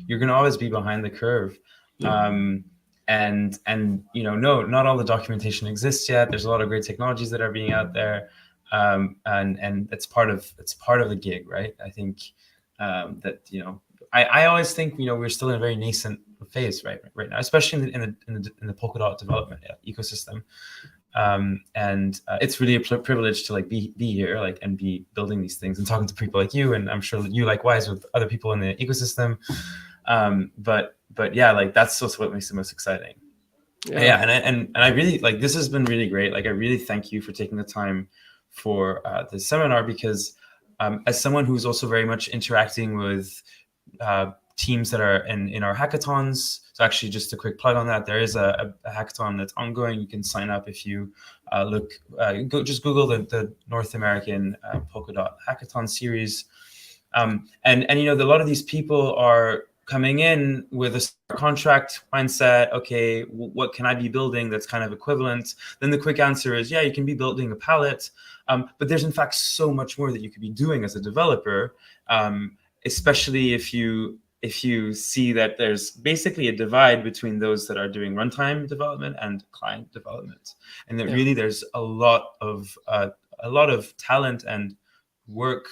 you're going to always be behind the curve. And no, not all the documentation exists yet. There's a lot of great technologies that are being out there. And it's part of the gig, right? I think that I always think we're still in a very nascent phase right now, especially in the Polkadot development ecosystem. and it's really a privilege to like be here, like, and be building these things and talking to people like you, and I'm sure you likewise with other people in the ecosystem. But yeah, like that's also what makes it most exciting. Yeah, and I really like, this has been really great. Like, I really thank you for taking the time for this seminar, because as someone who's also very much interacting with teams that are in our hackathons. So actually, just a quick plug on that, there is a hackathon that's ongoing. You can sign up if you just Google the North American Polkadot hackathon series. And you know, a lot of these people are coming in with a contract mindset. Okay, what can I be building that's kind of equivalent? Then the quick answer is, yeah, you can be building a palette. But there's in fact so much more that you could be doing as a developer, especially if you see that there's basically a divide between those that are doing runtime development and client development, and that really there's a lot of talent and work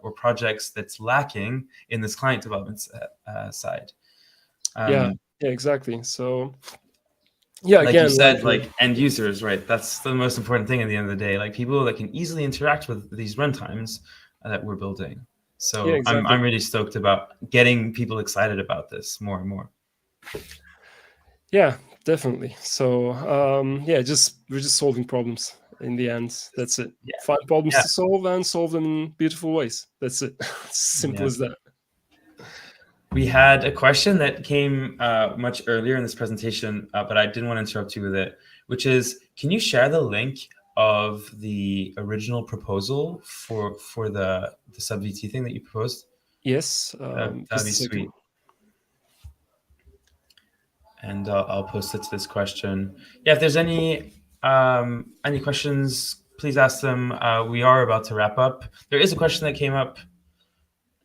or projects that's lacking in this client development side. Yeah, exactly. So yeah, like again, you said, like end users, right? That's the most important thing at the end of the day. Like people that can easily interact with these runtimes that we're building. So yeah, exactly. I'm really stoked about getting people excited about this more and more. Yeah, definitely. So yeah, we're just solving problems in the end. That's it. Yeah. Find problems to solve and solve them in beautiful ways. That's it. Simple as that. We had a question that came much earlier in this presentation, but I didn't want to interrupt you with it, which is, can you share the link of the original proposal for the sub-VT thing that you proposed? Yes. That'd be sweet. And I'll post it to this question. Yeah, if there's any questions, please ask them. We are about to wrap up. There is a question that came up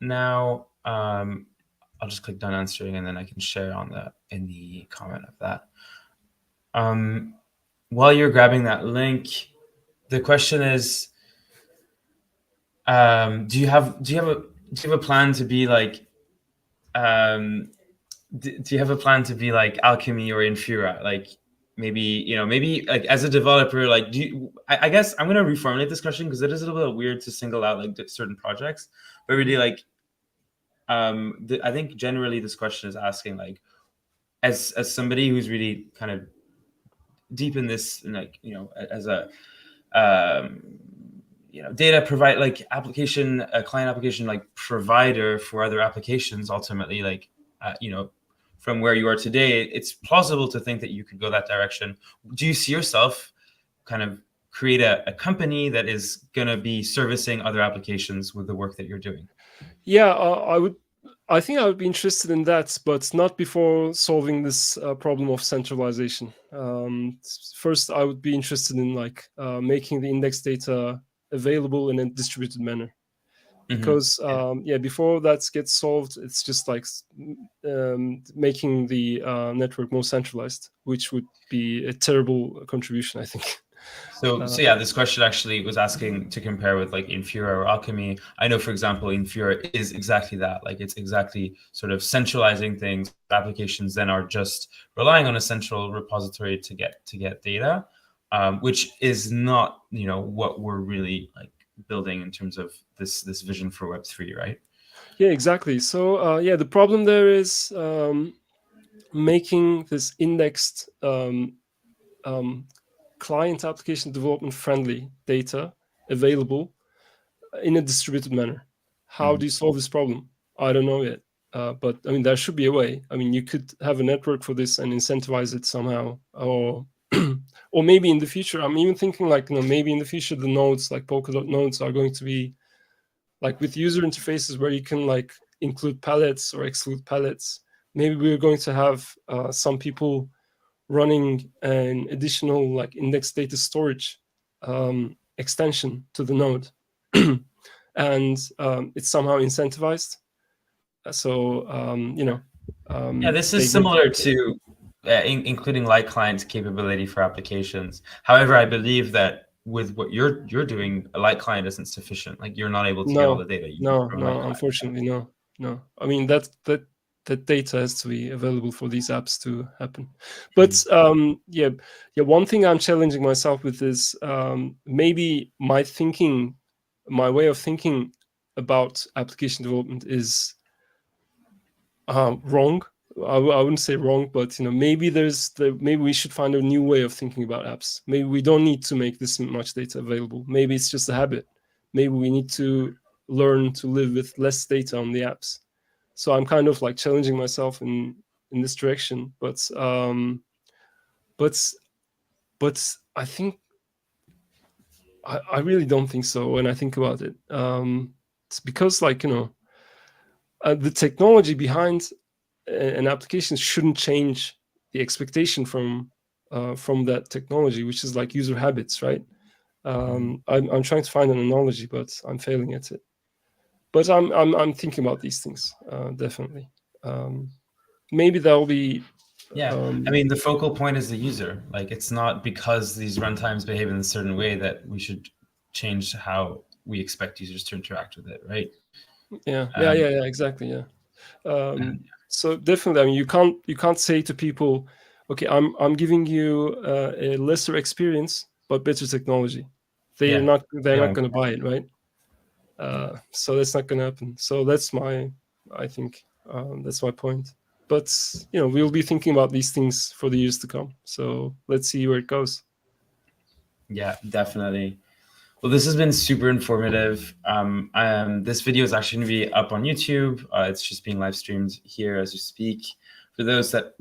now. I'll just click done answering, and then I can share in the comment of that. While you're grabbing that link, the question is, do you have a plan to be like, do you have a plan to be like Alchemy or Infura? Like maybe like as a developer, like I guess I'm gonna reformulate this question because it is a little bit weird to single out like certain projects, but really like I think generally this question is asking like, as somebody who's really kind of deep in this, like, you know, as a data provide like application, a client application like provider for other applications, ultimately, like from where you are today, it's plausible to think that you could go that direction. Do you see yourself kind of create a company that is going to be servicing other applications with the work that you're doing? Yeah, I think I would be interested in that, but not before solving this problem of centralization. First, I would be interested in like making the index data available in a distributed manner. Because before that gets solved, it's just like making the network more centralized, which would be a terrible contribution, I think. So yeah, this question actually was asking to compare with like Infura or Alchemy. I know, for example, Infura is exactly that. Like it's exactly sort of centralizing things. Applications then are just relying on a central repository to get data, which is not what we're really like building in terms of this vision for Web3, right? Yeah, exactly. So the problem there is making this indexed client application development friendly data available in a distributed manner. How do you solve this problem? I don't know yet. But I mean, there should be a way. I mean, you could have a network for this and incentivize it somehow, or or maybe in the future, I'm even thinking like, maybe in the future, the nodes, like Polkadot nodes, are going to be like with user interfaces where you can like include palettes or exclude palettes. Maybe we're going to have some people running an additional like index data storage extension to the node, and it's somehow incentivized. So this is similar to including light client capability for applications. However, I believe that with what you're doing, a light client isn't sufficient. Like you're not able to get all the data. No, unfortunately, no. I mean that that data has to be available for these apps to happen. But one thing I'm challenging myself with is maybe my way of thinking about application development is wrong. I wouldn't say wrong, but maybe maybe we should find a new way of thinking about apps. Maybe we don't need to make this much data available. Maybe it's just a habit. Maybe we need to learn to live with less data on the apps. So I'm kind of like challenging myself in this direction. But I think I really don't think so when I think about it. It's because the technology behind an application shouldn't change the expectation from that technology, which is like user habits, right? I'm trying to find an analogy, but I'm failing at it. But I'm thinking about these things definitely. Maybe that'll be. Yeah, I mean, the focal point is the user. Like, it's not because these runtimes behave in a certain way that we should change how we expect users to interact with it, right? Yeah, exactly. Yeah. So definitely, I mean, you can't say to people, okay, I'm giving you a lesser experience but better technology. They're not going to buy it, right? So that's not going to happen. So that's I think that's my point. But we'll be thinking about these things for the years to come. So let's see where it goes. Yeah, definitely. Well, this has been super informative. This video is actually going to be up on YouTube. It's just being live streamed here as we speak. For those that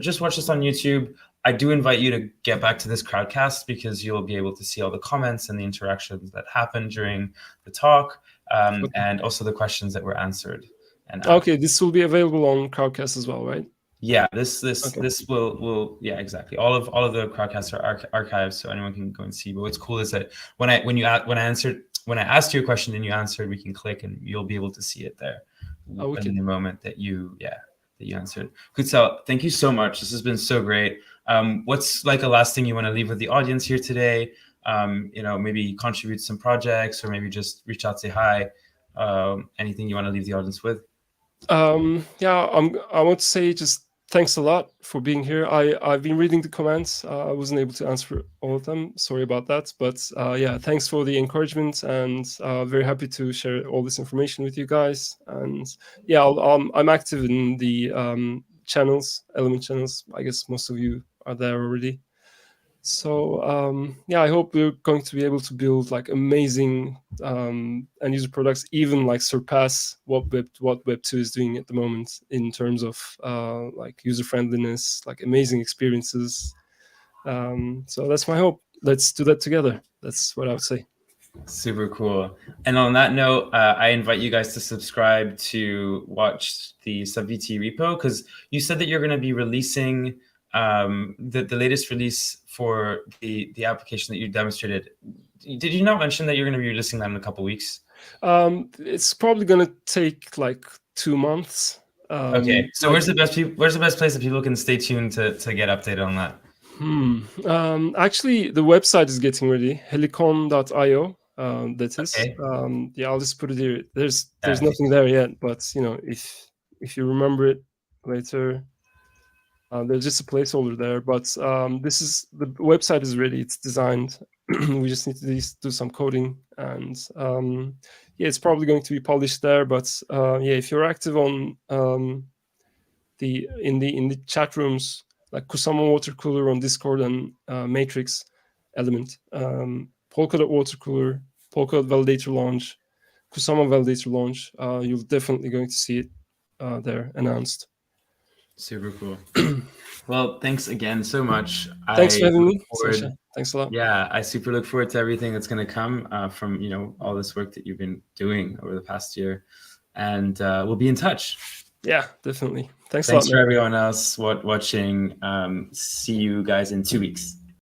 just watch this on YouTube, I do invite you to get back to this crowdcast because you'll be able to see all the comments and the interactions that happened during the talk, and also the questions that were answered. And okay, this will be available on crowdcast as well, right? Yeah, this will yeah, exactly. All of the crowdcasts are archived, so anyone can go and see. But what's cool is that when I asked you a question and you answered, we can click and you'll be able to see it there in the moment that you answered. Kutsal, thank you so much. This has been so great. What's like a last thing you want to leave with the audience here today? Maybe contribute some projects or maybe just reach out, say hi. Anything you want to leave the audience with? I want to say just thanks a lot for being here. I've been reading the comments. I wasn't able to answer all of them. Sorry about that. But thanks for the encouragement, and very happy to share all this information with you guys. And I'm active in the Element channels. I guess most of you are there already. So I hope we're going to be able to build like amazing end user products, even like surpass what Web2 is doing at the moment in terms of like user friendliness, like amazing experiences. So that's my hope. Let's do that together. That's what I would say. Super cool. And on that note, I invite you guys to subscribe to watch the SubVT repo, because you said that you're going to be releasing the latest release for the application that you demonstrated. Did you not mention that you're going to be releasing that in a couple of weeks? It's probably going to take like 2 months. Okay, so where's the best place that people can stay tuned to get updated on that? Actually, the website is getting ready, helicon.io. That is. Okay. I'll just put it here. There's nothing there yet, but if you remember it later, there's just a placeholder there. But the website is ready. It's designed. We just need to do some coding, and it's probably going to be published there. But if you're active on in the chat rooms, like Kusama Water Cooler on Discord and Matrix Element, Polkadot Water Cooler, Polkadot Validator Launch, Kusama Validator Launch, you're definitely going to see it there announced. Super cool. Well, thanks again so much. Thanks for having me, Sasha. Thanks a lot. Yeah, I super look forward to everything that's going to come from all this work that you've been doing over the past year, and we'll be in touch. Yeah, definitely. Thanks a lot. Thanks for everyone else watching. See you guys in 2 weeks.